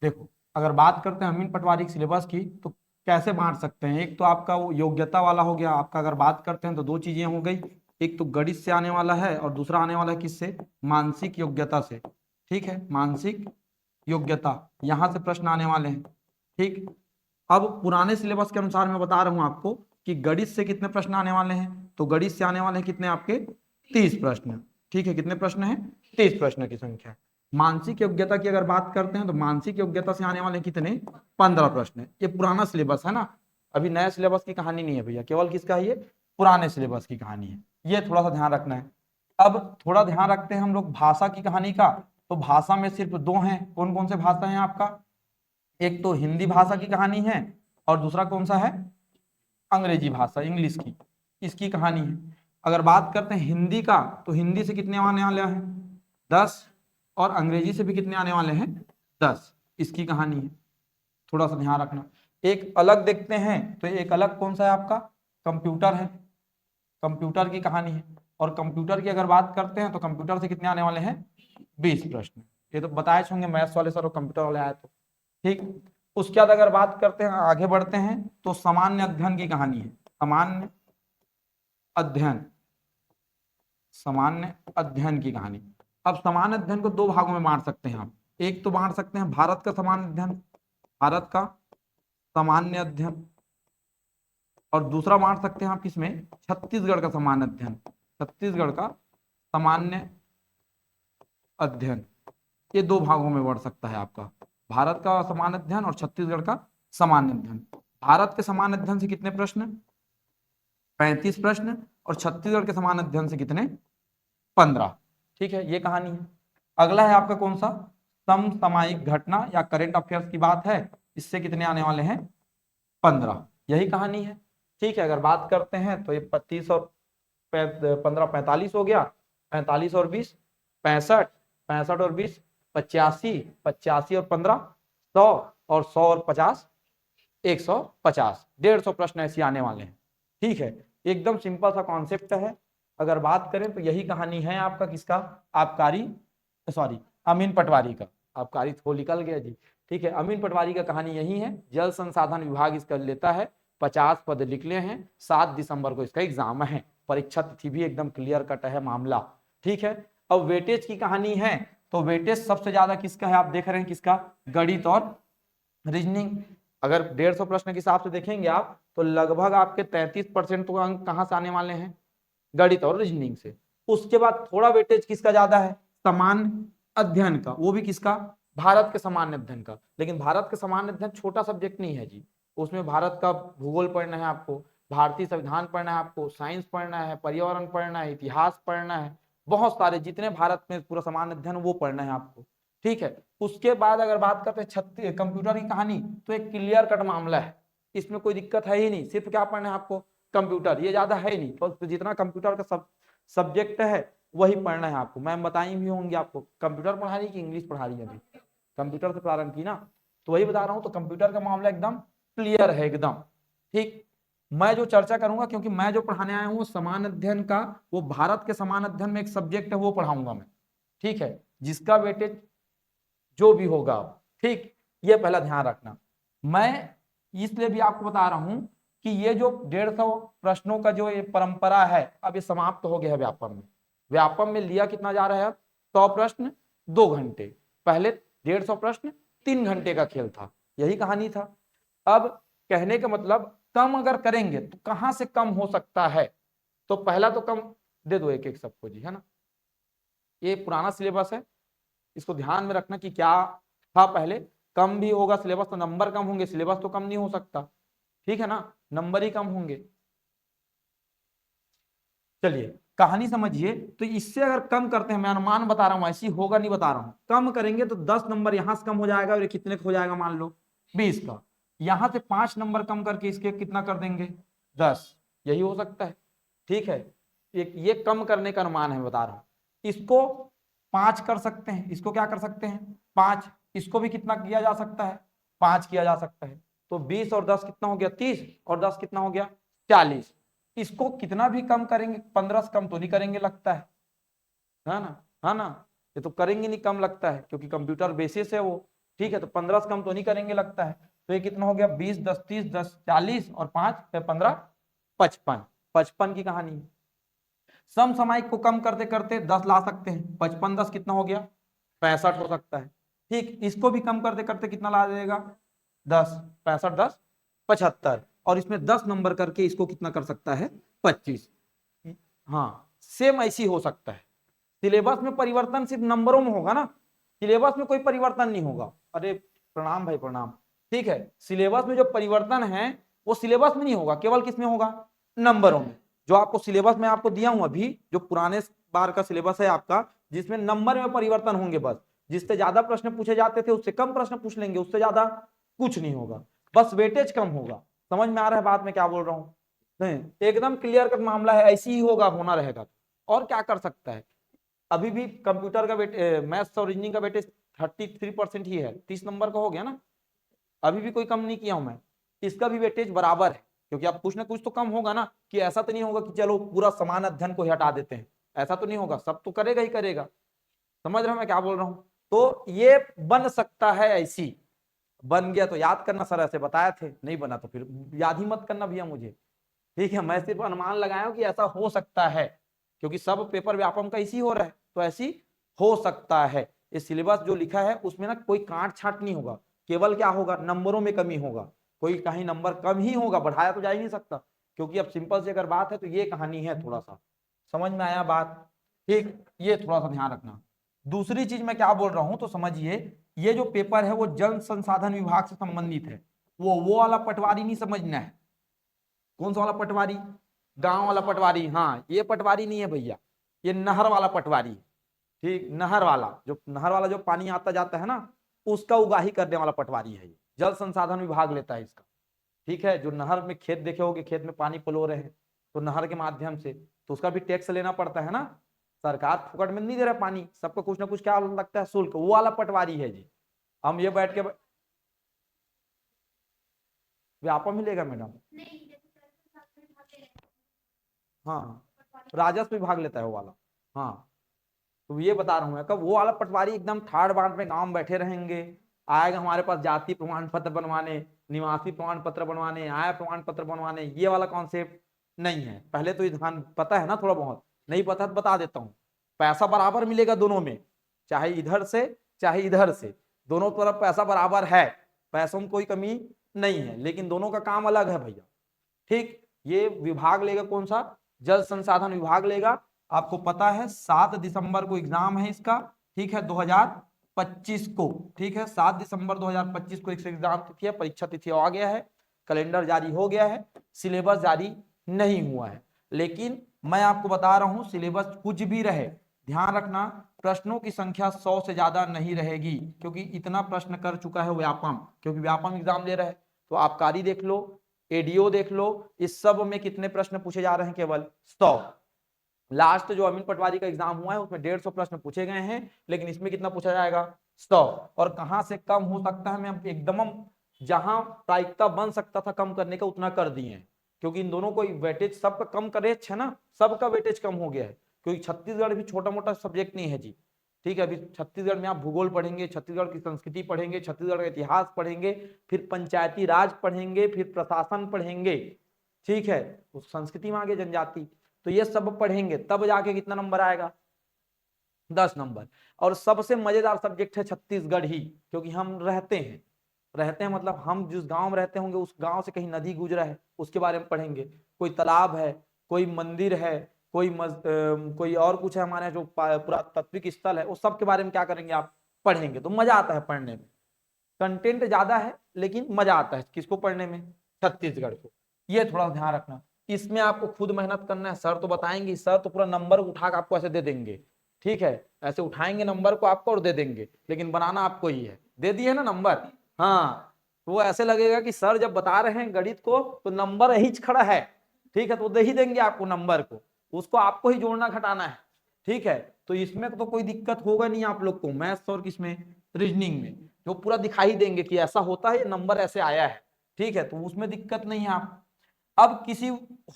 देखो, अगर बात करते हैं अमीन पटवारी के सिलेबस की तो कैसे बांट सकते हैं। एक तो आपका वो योग्यता वाला हो गया आपका, अगर बात करते हैं तो दो चीजें हो गई। एक तो गणित से आने वाला है और दूसरा आने वाला है किससे, मानसिक योग्यता से। ठीक है, मानसिक योग्यता, यहाँ से प्रश्न आने वाले हैं। ठीक, अब पुराने सिलेबस के अनुसार मैं बता रहा हूं आपको कि गणित से कितने प्रश्न आने वाले हैं। तो गणित से आने वाले हैं कितने आपके, 30 प्रश्न। ठीक है, कितने प्रश्न हैं, 30 प्रश्न की संख्या है। मानसिक योग्यता की अगर बात करते हैं तो मानसिक योग्यता से आने वाले कितने, 15 प्रश्न है। ये पुराना सिलेबस है ना, अभी नए सिलेबस की कहानी नहीं है भैया, केवल किसका है ये, पुराने सिलेबस की कहानी है। ये थोड़ा सा ध्यान रखना है। अब थोड़ा ध्यान रखते हैं हम लोग भाषा की कहानी का। तो भाषा में सिर्फ दो हैं, कौन कौन से भाषा है आपका, एक तो हिंदी भाषा की कहानी है और दूसरा कौन सा है, अंग्रेजी भाषा, इंग्लिश की, इसकी कहानी है। अगर बात करते हैं हिंदी का तो हिंदी से कितने आने वाले हैं, 10, और अंग्रेजी से भी कितने आने वाले हैं, 10, इसकी कहानी है। थोड़ा सा ध्यान रखना। एक अलग देखते हैं तो एक अलग कौन सा है आपका, कंप्यूटर है, कंप्यूटर की कहानी है। और कंप्यूटर की अगर बात करते हैं तो कंप्यूटर से कितने आने वाले हैं, 20 प्रश्न। ये तो बताए होंगे मैथ्स वाले सर और कंप्यूटर वाले आए तो। ठीक, उसके बाद अगर बात करते हैं, आगे बढ़ते हैं तो सामान्य अध्ययन की कहानी है। सामान्य अध्ययन, सामान्य अध्ययन की कहानी। अब सामान्य अध्ययन को दो भागों में बांट सकते हैं आप। एक तो बांट सकते हैं भारत का सामान्य अध्ययन, भारत का सामान्य अध्ययन, और दूसरा बांट सकते हैं आप किसमें, छत्तीसगढ़ का सामान्य अध्ययन, छत्तीसगढ़ का सामान्य अध्ययन। ये दो भागों में बढ़ सकता है आपका, भारत का सामान्य अध्ययन और छत्तीसगढ़ का सामान्य अध्ययन। भारत के सामान्य अध्ययन से कितने प्रश्न, 35 प्रश्न, और छत्तीसगढ़ के समान अध्ययन से कितने, 15। ठीक है, ये कहानी है। अगला है आपका कौन सा, समसामयिक घटना या करेंट अफेयर्स की बात है, इससे कितने आने वाले हैं, 15, यही कहानी है। ठीक है, अगर बात करते हैं तो ये 25 और 15, 45 हो गया, 45 और 20, 65, 65 और 20, 85, 85 और 15, 100, और 100 और 50, 150, 150 प्रश्न ऐसे आने वाले हैं। ठीक है, एकदम सिंपल सा कॉन्सेप्ट है। अगर बात करें तो यही कहानी है आपका किसका, आबकारी, सॉरी, अमीन पटवारी का। आबकारी तो निकल गया जी। ठीक है, अमीन पटवारी का कहानी यही है। जल संसाधन विभाग इसका लेता है, 50 पद निकले हैं, 7 दिसंबर को इसका एग्जाम है। परीक्षा तिथि भी एकदम क्लियर कट है मामला। ठीक है, अब वेटेज की कहानी है। तो वेटेज सबसे ज्यादा किसका है, आप देख रहे हैं किसका, गणित और रीजनिंग। अगर 150 प्रश्न के हिसाब से देखेंगे आप तो लगभग आपके 33% तो अंक कहां से आने वाले हैं, गणित और रीजनिंग से। उसके बाद थोड़ा वेटेज किसका ज्यादा है, सामान्य अध्ययन का, वो भी किसका, भारत के सामान्य अध्ययन का। लेकिन भारत के सामान्य अध्ययन छोटा सब्जेक्ट नहीं है जी, उसमें भारत का भूगोल पढ़ना है आपको, भारतीय संविधान पढ़ना है आपको, साइंस पढ़ना है, पर्यावरण पढ़ना है, इतिहास पढ़ना है, बहुत सारे जितने भारत में पूरा सामान्य अध्ययन वो पढ़ना है आपको। ठीक है, उसके बाद अगर बात करते हैं कंप्यूटर की कहानी, तो एक क्लियर कट मामला है, इसमें कोई दिक्कत है ही नहीं। सिर्फ क्या पढ़ना है आपको, कंप्यूटर, ये ज्यादा है ही नहीं। तो जितना कंप्यूटर का सब्जेक्ट है वही पढ़ना है आपको। मैम बताई भी होंगी आपको, कंप्यूटर पढ़ा रही कि इंग्लिश पढ़ा रही है, अभी कंप्यूटर से प्रारंभ की ना, तो वही बता रहा हूँ। तो कंप्यूटर का मामला एकदम क्लियर है एकदम। ठीक, मैं जो चर्चा करूंगा, क्योंकि मैं जो पढ़ाने आया हूँ समान अध्ययन का, वो भारत के समान अध्ययन में एक सब्जेक्ट है वो पढ़ाऊंगा मैं। ठीक है, जिसका वेटेज जो भी होगा, ठीक, ये पहला ध्यान रखना। मैं इसलिए भी आपको बता रहा हूं कि ये जो 150 प्रश्नों का जो ये परंपरा है, अब ये समाप्त हो गया है व्यापम में। व्यापम में लिया कितना जा रहा है अब, 100 प्रश्न 2 घंटे, पहले 150 प्रश्न 3 घंटे का खेल था, यही कहानी था। अब कहने का मतलब कम अगर करेंगे तो कहां से कम हो सकता है, तो पहला तो कम दे दो एक एक सबको जी, है ना। ये पुराना सिलेबस है, इसको ध्यान में रखना कि क्या था पहले। कम भी होगा सिलेबस तो नंबर कम होंगे, सिलेबस तो कम नहीं हो सकता। ठीक है ना, नंबर ही कम होंगे। चलिए कहानी समझिए। तो इससे अगर कम करते हैं, मैं अनुमान बता रहा हूं, ऐसी होगा नहीं बता रहा हूं, कम करेंगे तो 10 नंबर यहां से कम हो जाएगा, और ये कितने का हो जाएगा, मान लो 20 का। यहां से 5 नंबर कम करके इसके कितना कर देंगे, 10, यही हो सकता है। ठीक है, ये कम करने का अनुमान है बता रहा हूं। इसको 5 कर सकते हैं, इसको क्या कर सकते हैं, 5, इसको भी कितना किया जा सकता है, 5 किया जा सकता है। तो 20 और 10 कितना हो गया, 30, और 10 कितना हो गया, 40। इसको कितना भी कम करेंगे, 15 से कम तो नहीं करेंगे लगता है ना, है ना। ये तो करेंगे नहीं, कम लगता है, क्योंकि कंप्यूटर बेसिस है वो। ठीक है, तो 15 से कम तो नहीं करेंगे लगता है। तो ये कितना हो गया, 20 10 30 10 40 और 5 15 55। 55 की कहानी है। समसामयिक को कम करते करते 10 ला सकते हैं। 55 10 कितना हो गया, 65 हो सकता है। ठीक, इसको भी कम करते करते कितना ला देगा, 10 65 10 75, और इसमें 10 नंबर करके इसको कितना कर सकता है, 25। हाँ, सेम ऐसी हो सकता है। सिलेबस में परिवर्तन सिर्फ नंबरों में होगा ना, सिलेबस में कोई परिवर्तन नहीं होगा। अरे प्रणाम भाई प्रणाम। ठीक है, सिलेबस में जो परिवर्तन है वो सिलेबस में नहीं होगा, केवल किसमें होगा, नंबरों में। जो आपको सिलेबस में आपको दिया हूं अभी, जो पुराने बार का सिलेबस है आपका, जिसमें नंबर में परिवर्तन होंगे बस। जिससे ज्यादा प्रश्न पूछे जाते थे उससे कम प्रश्न पूछ लेंगे, उससे ज्यादा कुछ नहीं होगा, बस वेटेज कम होगा। समझ में आ रहा है बात में क्या बोल रहा हूं, नहीं एकदम क्लियर कट मामला है, ऐसी ही होगा, होना रहेगा। और क्या कर सकता है, अभी भी कंप्यूटर का मैथ्स और रीजनिंग का वेटेज 33% ही है, 30 नंबर का हो गया ना, अभी भी कोई कम नहीं किया हूं मैं। इसका भी वेटेज बराबर है, क्योंकि अब कुछ ना कुछ तो कम होगा ना, कि ऐसा तो नहीं होगा कि चलो पूरा समान अध्ययन को ही हटा देते हैं, ऐसा तो नहीं होगा, सब तो करेगा ही करेगा। समझ रहे हो मैं क्या बोल रहा हूं, तो ये बन सकता है ऐसी। बन गया तो याद करना, सर ऐसे बताया थे, नहीं बना तो फिर याद ही मत करना भैया मुझे। ठीक है, मैं सिर्फ अनुमान लगाया कि ऐसा हो सकता है, क्योंकि सब पेपर व्यापम का इसी हो रहा है, तो ऐसी हो सकता है। इस सिलेबस जो लिखा है उसमें ना कोई काट छाट नहीं होगा, केवल क्या होगा, नंबरों में कमी होगा। कोई कहीं नंबर कम ही होगा, बढ़ाया तो जा ही नहीं सकता, क्योंकि अब सिंपल से अगर बात है तो ये कहानी है। थोड़ा सा समझ में आया बात, ठीक, ये थोड़ा सा ध्यान रखना। दूसरी चीज मैं क्या बोल रहा हूं तो समझिए, ये जो पेपर है वो जल संसाधन विभाग से संबंधित है। वो वाला पटवारी नहीं समझना है। कौन सा वाला पटवारी, गांव वाला पटवारी, हाँ ये पटवारी नहीं है भैया, ये नहर वाला पटवारी। ठीक, नहर वाला, जो नहर वाला जो पानी आता जाता है ना, उसका उगाही करने वाला पटवारी है ये, जल संसाधन विभाग लेता है इसका। ठीक है, जो नहर में खेत देखे होगे, खेत में पानी पलो रहे हैं तो नहर के माध्यम से, तो उसका भी टैक्स लेना पड़ता है ना, सरकार फुकट में नहीं दे रहा पानी, सबको कुछ ना कुछ क्या लगता है, शुल्क। वो वाला पटवारी है जी। हम ये बैठ के व्यापम मिलेगा मैडम, हाँ राजस्व विभाग लेता है वो वाला। हाँ, तो ये बता रहा हूं मैं, कब वो वाला पटवारी एकदम ठाड़ बाट में गांव में बैठे रहेंगे, आएगा हमारे पास जाति प्रमाण पत्र बनवाने, निवासी प्रमाण पत्र बनवाने, आय प्रमाण पत्र बनवाने, ये वाला कॉन्सेप्ट नहीं है। पहले तो ये ध्यान, पता है ना थोड़ा बहुत, नहीं पता तो बता देता हूँ। पैसा बराबर मिलेगा दोनों में, चाहे इधर से चाहे इधर से, दोनों तरफ पैसा बराबर है, पैसों में कोई कमी नहीं है, लेकिन दोनों का काम अलग है भैया। ठीक, ये विभाग लेगा कौन सा, जल संसाधन विभाग लेगा। आपको पता है 7 दिसंबर को एग्जाम है इसका, ठीक है 2025 को, ठीक है 7 दिसंबर 2025 को एग्जाम तिथि है, परीक्षा तिथि आ गया है, कैलेंडर जारी हो गया है, सिलेबस जारी नहीं हुआ है। लेकिन मैं आपको बता रहा हूं, सिलेबस कुछ भी रहे, ध्यान रखना प्रश्नों की संख्या 100 से ज्यादा नहीं रहेगी, क्योंकि इतना प्रश्न कर चुका है व्यापम, क्योंकि व्यापम एग्जाम ले रहा है। तो आबकारी देख लो, एडीओ देख लो, इस सब में कितने प्रश्न पूछे जा रहे हैं, केवल 100। लास्ट जो अमीन पटवारी का एग्जाम हुआ है उसमें 150 प्रश्न पूछे गए हैं, लेकिन इसमें कितना पूछा जाएगा, 100। और कहां से कम हो सकता है, मैं एकदम जहां प्रायिकता बन सकता था कम करने का उतना कर दिए हैं, क्योंकि इन दोनों को वेटेज सबका कम करे है ना, सबका वेटेज कम हो गया है, क्योंकि छत्तीसगढ़ भी छोटा मोटा सब्जेक्ट नहीं है जी। ठीक है, अभी छत्तीसगढ़ में आप भूगोल पढ़ेंगे, छत्तीसगढ़ की संस्कृति पढ़ेंगे, छत्तीसगढ़ का इतिहास पढ़ेंगे, फिर पंचायती राज पढ़ेंगे, फिर प्रशासन पढ़ेंगे। ठीक है, उस संस्कृति में आगे जनजाति, तो ये सब पढ़ेंगे तब जाके कितना नंबर आएगा, 10 नंबर। और सबसे मजेदार सब्जेक्ट है छत्तीसगढ़ ही, क्योंकि हम रहते हैं मतलब हम जिस गांव में रहते होंगे उस गांव से कहीं नदी गुजरा है उसके बारे में पढ़ेंगे, कोई तालाब है, कोई मंदिर है, कोई और कुछ है हमारे जो पुरातात्विक स्थल है, उस सब के बारे में क्या करेंगे आप, पढ़ेंगे। तो मजा आता है पढ़ने में, कंटेंट ज्यादा है लेकिन मजा आता है किसको पढ़ने में, छत्तीसगढ़ को। ये थोड़ा ध्यान रखना, इसमें आपको खुद मेहनत करना है, सर तो बताएंगे, सर तो पूरा नंबर उठा के आपको ऐसे दे देंगे। ठीक है, ऐसे उठाएंगे नंबर को आपको और दे देंगे, लेकिन बनाना आपको ही है, दे दिए ना नंबर। हाँ, तो वो ऐसे लगेगा कि सर जब बता रहे हैं गणित को तो नंबर यही खड़ा है। ठीक है, तो दे ही देंगे आपको नंबर को, उसको आपको ही जोड़ना घटाना है। ठीक है, तो इसमें तो कोई दिक्कत होगा नहीं आप लोग को, मैथ्स और किसमें, रीजनिंग में, जो पूरा दिखाई देंगे कि ऐसा होता है, ये नंबर ऐसे आया है। ठीक है, तो उसमें दिक्कत नहीं है आप। अब किसी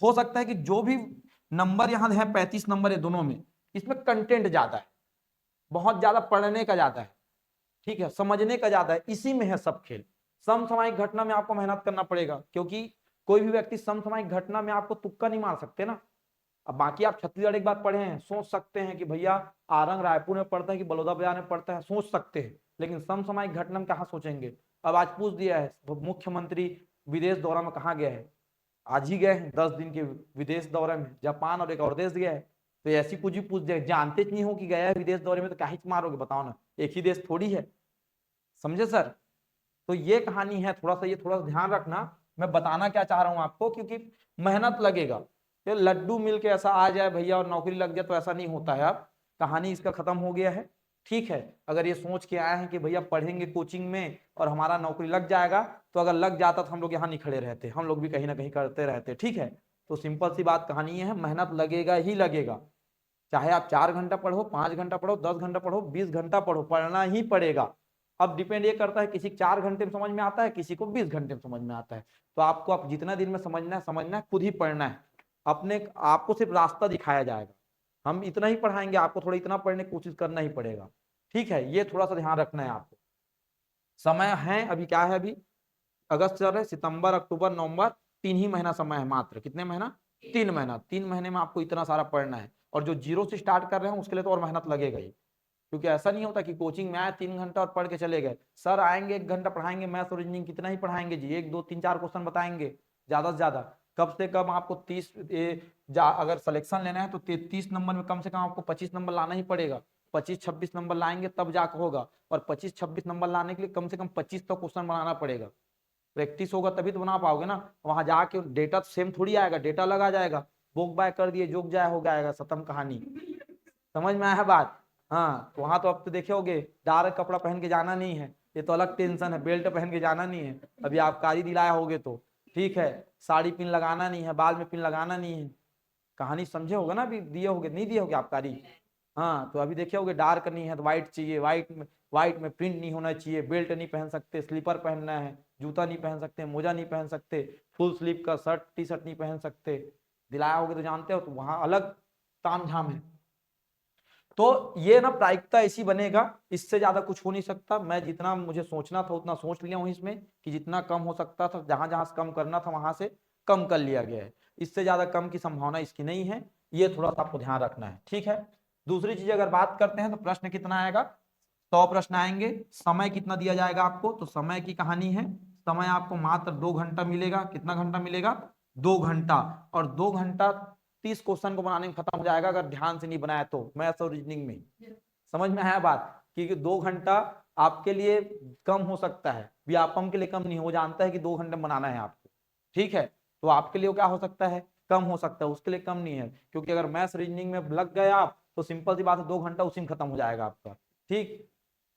हो सकता है कि जो भी नंबर यहाँ है 35 नंबर है दोनों में, इसमें कंटेंट ज्यादा है, बहुत ज्यादा पढ़ने का ज्यादा है। ठीक है, समझने का ज्यादा है, इसी में है सब खेल। समसामयिक घटना में आपको मेहनत करना पड़ेगा, क्योंकि कोई भी व्यक्ति समसामयिक घटना में आपको तुक्का नहीं मार सकते ना। अब बाकी आप छत्तीसगढ़ एक बात पढ़े हैं, सोच सकते हैं कि भैया आरंग रायपुर में पड़ता है कि बलौदा बाजार में पड़ता है, सोच सकते हैं, लेकिन समसामयिक घटना में कहाँ सोचेंगे। अब आज पूछ दिया है मुख्यमंत्री विदेश दौरा में कहाँ गया है, आज ही गए हैं 10 दिन के विदेश दौरे में, जापान और एक और देश गया है। तो ऐसी कुछ भी पूछ दिया, जानते नहीं हो कि गया है विदेश दौरे में तो क्या ही मारोगे, बताओ ना, एक ही देश थोड़ी है, समझे सर। तो ये कहानी है, थोड़ा सा ये थोड़ा सा ध्यान रखना, मैं बताना क्या चाह रहा हूं आपको, क्योंकि मेहनत लगेगा। ये लड्डू मिल के ऐसा आ जाए भैया और नौकरी लग जाए तो ऐसा नहीं होता है। अब कहानी इसका खत्म हो गया है, ठीक है। अगर ये सोच के आए हैं कि भैया पढ़ेंगे कोचिंग में और हमारा नौकरी लग जाएगा, तो अगर लग जाता तो हम लोग यहाँ नहीं खड़े रहते, हम लोग भी कहीं ना कहीं करते रहते, ठीक है। तो सिंपल सी बात कहानी है, मेहनत लगेगा ही लगेगा, चाहे आप 4 घंटा पढ़ो, 5 घंटा पढ़ो, 10 घंटा पढ़ो, 20 घंटा पढ़ो, पढ़ना ही पड़ेगा। अब डिपेंड ये करता है, किसी 4 घंटे में समझ में आता है, किसी को 20 घंटे में समझ में आता है। तो आपको आप जितना दिन में समझना है, खुद ही पढ़ना है। अपने आपको सिर्फ रास्ता दिखाया जाएगा, हम इतना ही पढ़ाएंगे, आपको थोड़ा इतना पढ़ने की कोशिश करना ही पड़ेगा, ठीक है। ये थोड़ा सा ध्यान रखना है आपको। समय है अभी, क्या है अभी, अगस्त चल रहा है, सितंबर, अक्टूबर, नवंबर, 3 ही महीना समय है मात्र। कितने महीना? 3 महीना। 3 महीने में आपको इतना सारा पढ़ना है, और जो जीरो से स्टार्ट कर रहे हैं उसके लिए तो और मेहनत लगेगा ही, क्योंकि ऐसा नहीं होता कि कोचिंग में आए 3 घंटा और पढ़ के चले गए। सर आएंगे 1 घंटा पढ़ाएंगे, मैथ्स और रीजनिंग कितना ही पढ़ाएंगे जी, 1 2 3 4 क्वेश्चन बताएंगे ज्यादा से ज्यादा। कम से कम आपको 30 अगर सिलेक्शन लेना है तो 30 नंबर में कम से कम आपको 25 नंबर लाना ही पड़ेगा। 25-26 नंबर लाएंगे तब जाकर होगा, और 25-26 नंबर लाने के लिए कम से कम 25 तो क्वेश्चन बनाना पड़ेगा। प्रैक्टिस होगा तभी तो बना पाओगे ना। वहां जाके डेटा सेम थोड़ी आएगा, डेटा लगा जाएगा, बुक बाय कर दिए, जोक जाए हो जाएगा, खत्म कहानी। समझ में आया बात? हाँ, वहां तो अब तो देखे होगे, डार्क कपड़ा पहन के जाना नहीं है, ये तो अलग टेंशन है, बेल्ट पहन के जाना नहीं है। अभी आप कारी दिलाया होगे तो ठीक है, साड़ी पिन लगाना नहीं है, बाल में पिन लगाना नहीं है, कहानी समझे होगा ना, अभी दिए होगे नहीं दिए होगे आप कारी। हाँ, तो अभी देखे होगे डार्क नहीं है तो व्हाइट चाहिए, व्हाइट में प्रिंट नहीं होना चाहिए, बेल्ट नहीं पहन सकते, स्लीपर पहनना है, जूता नहीं पहन सकते, मोजा नहीं पहन सकते, फुल स्लीव का शर्ट टी शर्ट नहीं पहन सकते। दिलाया होगे तो जानते हो, तो वहां अलग ताम झाम है। तो ये ना प्रायिकता ऐसी बनेगा, इससे ज्यादा कुछ हो नहीं सकता। मैं जितना मुझे सोचना था उतना सोच लिया हूं इसमें, कि जितना कम हो सकता था, जहां जहां से कम करना था वहां से कम कर लिया गया है। इससे ज्यादा कम की संभावना इसकी नहीं है, ये थोड़ा सा आपको ध्यान रखना है, ठीक है। दूसरी चीज अगर बात करते हैं तो प्रश्न कितना आएगा, 100 प्रश्न आएंगे। समय कितना दिया जाएगा आपको, तो समय की कहानी है, समय आपको मात्र 2 घंटा मिलेगा। कितना घंटा मिलेगा? 2 घंटा। और 2 घंटा 30 क्वेश्चन को बनाने में खत्म हो जाएगा, अगर ध्यान से नहीं बनाया तो, मैथ्स और रीजनिंग में। समझ में आया बात? क्योंकि 2 घंटा आपके लिए कम हो सकता है, व्यापम के लिए कम नहीं, हो जानता है कि 2 घंटे बनाना है आपको, ठीक है। तो आपके लिए क्या हो सकता है, कम हो सकता है, उसके लिए कम नहीं है, क्योंकि अगर मैथ्स रीजनिंग में लग गए आप तो सिंपल सी बात है, 2 घंटा उसी में खत्म हो जाएगा आपका, ठीक।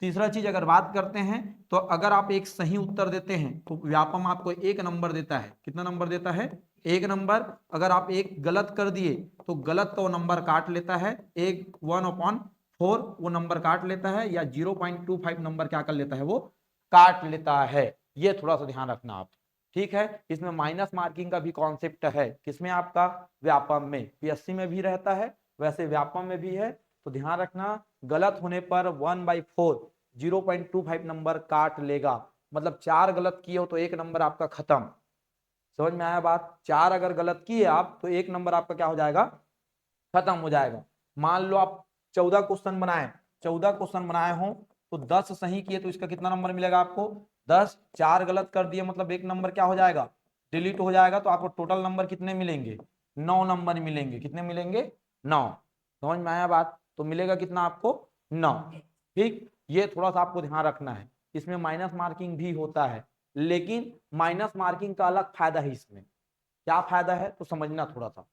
तीसरा चीज अगर बात करते हैं, तो अगर आप एक सही उत्तर देते हैं तो व्यापम आपको 1 नंबर देता है। कितना नंबर देता है? 1 नंबर। अगर आप एक गलत कर दिए तो गलत का वो नंबर काट लेता है, 1/4 वो नंबर काट लेता है, या 0.25 नंबर क्या कर लेता है, वो काट लेता है। ये थोड़ा सा ध्यान रखना आप, ठीक है। इसमें माइनस मार्किंग का भी कॉन्सेप्ट है, किसमें? आपका व्यापम में, पीएससी में भी रहता है, वैसे व्यापम में भी है। तो ध्यान रखना, गलत होने पर 1/4 0.25 नंबर काट लेगा। मतलब 4 गलत किए हो तो 1 नंबर आपका खत्म। समझ में आया बात? 4 अगर गलत किए आप तो 1 नंबर आपका क्या हो जाएगा, खत्म हो जाएगा। मान लो आप 14 क्वेश्चन बनाए, 14 क्वेश्चन बनाए हो तो 10 सही किए तो इसका कितना नंबर मिलेगा आपको? 10। 4 गलत कर दिए मतलब 1 नंबर क्या हो जाएगा, डिलीट हो जाएगा। तो आपको टोटल नंबर कितने मिलेंगे? 9 नंबर मिलेंगे। कितने मिलेंगे? 9। समझ में आया बात? तो मिलेगा कितना आपको? 9, ठीक। ये थोड़ा सा आपको ध्यान रखना है, इसमें माइनस मार्किंग भी होता है, लेकिन माइनस मार्किंग का अलग फायदा है इसमें। क्या फायदा है तो समझना, थोड़ा सा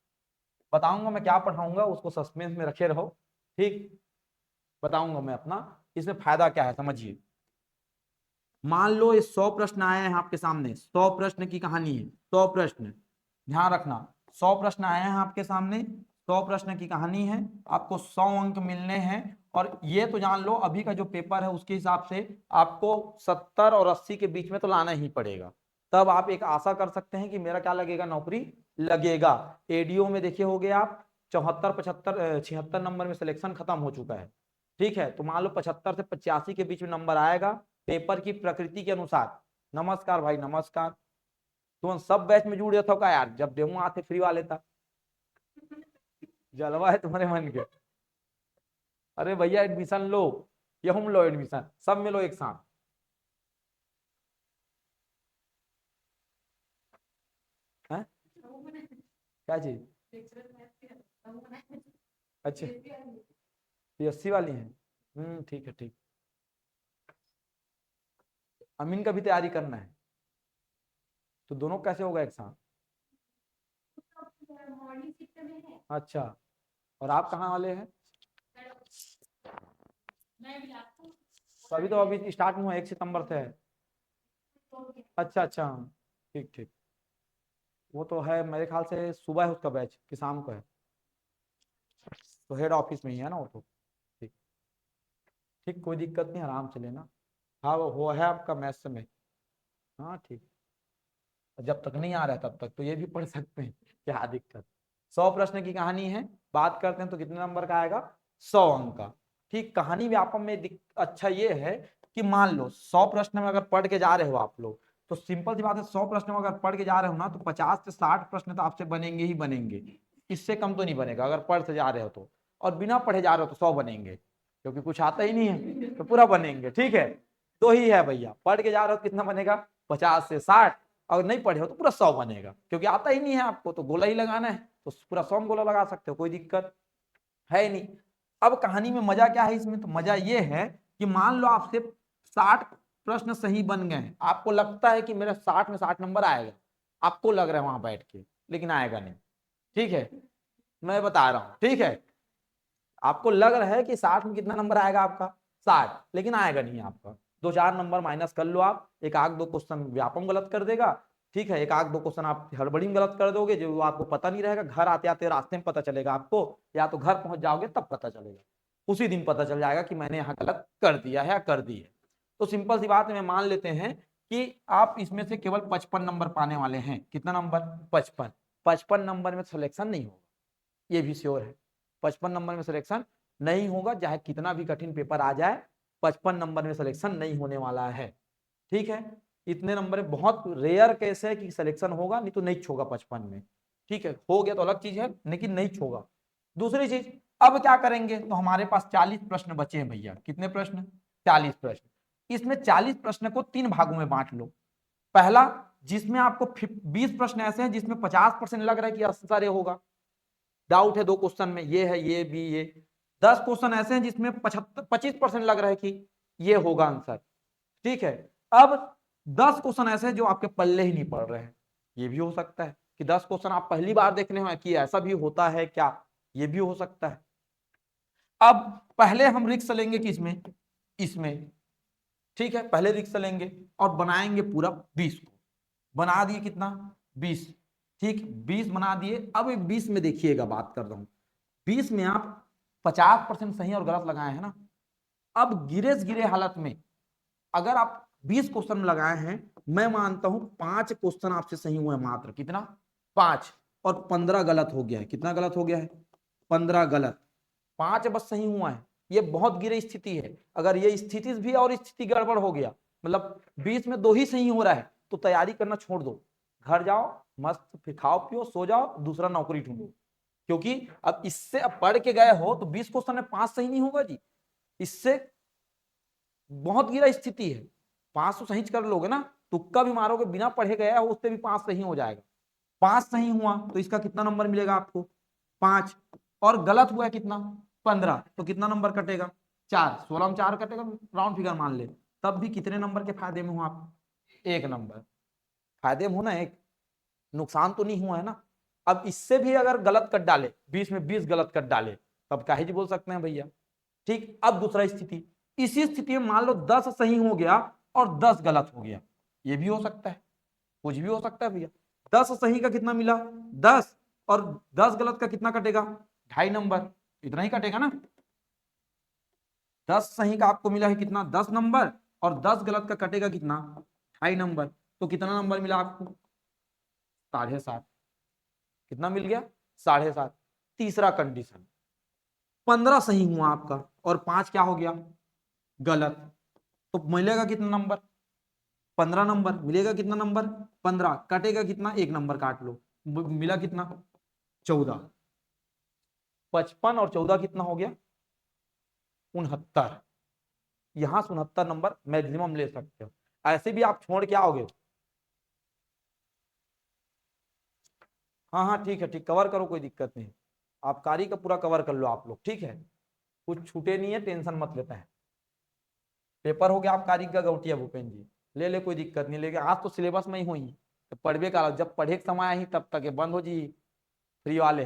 बताऊंगा मैं, क्या पढ़ाऊंगा उसको सस्पेंस में रखे रहो, ठीक। बताऊंगा मैं अपना, इसमें फायदा क्या है समझिए। मान लो ये 100 प्रश्न आए हैं आपके सामने, 100 प्रश्न की कहानी है, 100 प्रश्न, ध्यान रखना, 100 प्रश्न आए हैं आपके सामने, 100 प्रश्न की कहानी है, आपको 100 अंक मिलने हैं। और ये तो जान लो अभी का जो पेपर है उसके हिसाब से आपको 70 और 80 के बीच में तो लाना ही पड़ेगा, तब आप एक आशा कर सकते हैं कि मेरा क्या लगेगा, नौकरी लगेगा। एडीओ में देखे होगे आप 74 75 76 नंबर में सिलेक्शन खत्म हो चुका है, ठीक है, तो मान लो 75 से 85 के बीच में नंबर आएगा पेपर की प्रकृति के अनुसार। नमस्कार भाई नमस्कार, तुम सब बैच में जुड़ जाता का यार, जब डेमो आते फ्री वाले था। जलवा है तुम्हारे मन के। अरे भैया एडमिशन लो, ये हम लो एडमिशन, सब में लो एक साथ। है क्या चीज? अच्छा PSC वाली है, ठीक है ठीक। अमीन का भी तैयारी करना है, तो दोनों कैसे होगा एक साथ? अच्छा, और आप कहाँ वाले हैं? तो अभी तो अभी स्टार्ट हुआ 1 सितंबर से है। अच्छा अच्छा, ठीक ठीक। वो तो है मेरे ख्याल से सुबह है उसका बैच कि शाम को है? तो हेड ऑफिस में ही है ना वो तो। ठीक ठीक, कोई दिक्कत नहीं, आराम से लेना। हाँ वो है आपका मैथ्स में। हाँ ठीक, जब तक नहीं आ रहा है तब तक तो ये भी पढ़ सकते हैं, क्या दिक्कत। 100 प्रश्न की कहानी है, बात करते हैं तो कितने नंबर का आएगा? 100 अंक का। ठीक, कहानी व्यापम में अच्छा ये है कि मान लो 100 प्रश्न में अगर पढ़ के जा रहे हो आप लोग, तो सिंपल सी बात है, 100 प्रश्न में अगर पढ़ के जा रहे हो ना, तो 50 से 60 प्रश्न तो आपसे बनेंगे ही बनेंगे, इससे कम तो नहीं बनेगा अगर पढ़ से जा रहे हो तो। और बिना पढ़े जा रहे हो तो 100 बनेंगे, क्योंकि कुछ आता ही नहीं है तो पूरा बनेंगे। ठीक है, तो ही है भैया, पढ़ के जा रहे हो कितना बनेगा? 50 से 60। अगर नहीं पढ़े हो तो पूरा 100 बनेगा, क्योंकि आता ही नहीं है आपको, तो गोला ही लगाना है तो पूरा 100 गोला लगा सकते हो, कोई दिक्कत है नहीं। अब कहानी में मजा क्या है इसमें? तो मजा ये है कि मान लो आपसे 60 प्रश्न सही बन गए हैं, आपको लगता है कि मेरा 60 में 60 नंबर आएगा, आपको लग रहा है वहां बैठ के, लेकिन आएगा नहीं। ठीक है, मैं बता रहा हूं, ठीक है, आपको लग रहा है कि 60 में कितना नंबर आएगा आपका? 60, लेकिन आएगा नहीं आपका। 2-4 नंबर माइनस कर लो आप, एक आध दो क्वेश्चन व्यापम गलत कर देगा, ठीक है, एक आध दो क्वेश्चन आप हड़बड़ी में गलत कर दोगे, जो आपको पता नहीं रहेगा, घर आते आते रास्ते में पता चलेगा आपको, या तो घर पहुंच जाओगे तब पता चलेगा, उसी दिन पता चल जाएगा कि मैंने यहाँ गलत कर दिया है या कर दी है। तो सिंपल सी बात है, मान लेते हैं कि आप इसमें से केवल 55 नंबर पाने वाले हैं। कितना नंबर? 55। 55 नंबर में सिलेक्शन नहीं होगा, ये भी श्योर है। 55 नंबर में सिलेक्शन नहीं होगा, चाहे कितना भी कठिन पेपर आ जाए, 55 नंबर में सिलेक्शन नहीं होने वाला है। ठीक है, इतने नंबर बहुत रेयर केस है कि सिलेक्शन होगा, नहीं तो नहीं छोगा 55 में। ठीक है, हो गया तो अलग चीज है, लेकिन नहीं छोगा। दूसरी चीज, अब क्या करेंगे? तो हमारे पास 40 प्रश्न बचे हैं भैया। कितने प्रश्न? 40 प्रश्न। इसमें 40 प्रश्न को 3 भागों में बांट लो। पहला, जिसमें आपको 20 प्रश्न ऐसे हैं जिसमें 50% लग रहा है कि आंसर होगा, डाउट है 2 क्वेश्चन में, ये है ये भी ये। 10 क्वेश्चन ऐसे हैं जिसमें 25% लग रहा है कि ये होगा आंसर। ठीक है, अब 10 क्वेश्चन ऐसे हैं जो आपके पल्ले ही नहीं पड़ रहे हैं। ये भी हो सकता है कि 10 क्वेश्चन आप पहली बार देखने में कि ऐसा भी होता है क्या, ये भी हो सकता है। अब पहले हम रिक्स लेंगे किसमें? इसमें। ठीक है, पहले रिक्स लेंगे और बनाएंगे पूरा 20 को। बना दिए कितना? 20। ठीक, 20 बना दिए। अब 20 में देखिएगा, बात कर रहा हूं, 20 में आप 50% सही और गलत लगाए हैं ना। अब गिरे हालत में अगर आप 20 क्वेश्चन लगाए हैं, मैं मानता हूं 5 क्वेश्चन आपसे सही हुए हैं मात्र। कितना? 5। और 15 गलत हो गया है। कितना गलत हो गया है? 15 गलत। 5 बस सही हुआ है। ये बहुत गिरे स्थिति है। अगर ये स्थिति भी और स्थिति गड़बड़ हो गया, मतलब 20 में 2 ही सही हो रहा है, तो तैयारी करना छोड़ दो, घर जाओ मस्त, फिर खाओ पियो सो जाओ, दूसरा नौकरी ढूंढो। क्योंकि अब इससे अब पढ़ के गए हो तो 20 क्वेश्चन में 5 सही नहीं होगा जी, इससे बहुत गिरा स्थिति है। 5 तो सही कर लोगे ना, तुक्का भी मारोगे बिना पढ़े गया हो, उससे भी 5 सही हो जाएगा। 5 सही हुआ तो इसका कितना नंबर मिलेगा आपको? 5। और गलत हुआ कितना? 15। तो कितना नंबर कटेगा? 4। 16 में 4 कटेगा, राउंड फिगर मान ले। तब भी कितने नंबर के फायदे में हो आप? 1 नंबर फायदे में हो ना, एक नुकसान तो नहीं हुआ है ना। अब इससे भी अगर गलत कर डाले, 20 में 20 गलत कर डाले, तब काहे जी बोल सकते हैं भैया। ठीक, अब दूसरा स्थिति, इसी स्थिति में मान लो 10 सही हो गया और 10 गलत हो गया, ये भी हो सकता है, कुछ भी हो सकता है भैया। 10 सही का कितना मिला? 10। और 10 गलत का कितना कटेगा? 2.5 नंबर, इतना ही कटेगा ना। 10 सही का आपको मिला है कितना? 10 नंबर। और 10 गलत का कटेगा कितना? 2.5 नंबर। तो कितना नंबर मिला आपको? 7.5। कितना मिल गया? 7.5। तीसरा कंडीशन, 15 सही हुआ आपका और 5 क्या हो गया गलत, तो मिलेगा कितना नंबर 15 नंबर। मिलेगा कितना नंबर 15, कटेगा कितना 1 नंबर काट लो, मिला कितना 14। 55 और 14 कितना हो गया 69। यहां से 69 नंबर मैक्सिमम ले सकते हो। ऐसे भी आप छोड़ के आओगे। हाँ हाँ ठीक है, ठीक, कवर करो, कोई दिक्कत नहीं। आप कारी का पूरा कवर कर लो आप लोग, ठीक है, कुछ छूटे नहीं है, टेंशन मत लेते हैं। पेपर हो गया आप कारी का गौटिया भूपेन जी, ले ले, कोई दिक्कत नहीं। लेकिन आज तो सिलेबस में ही हुई तो पढ़वे का, जब पढ़े के समय आई तब तक ये बंद हो जी, फ्री वाले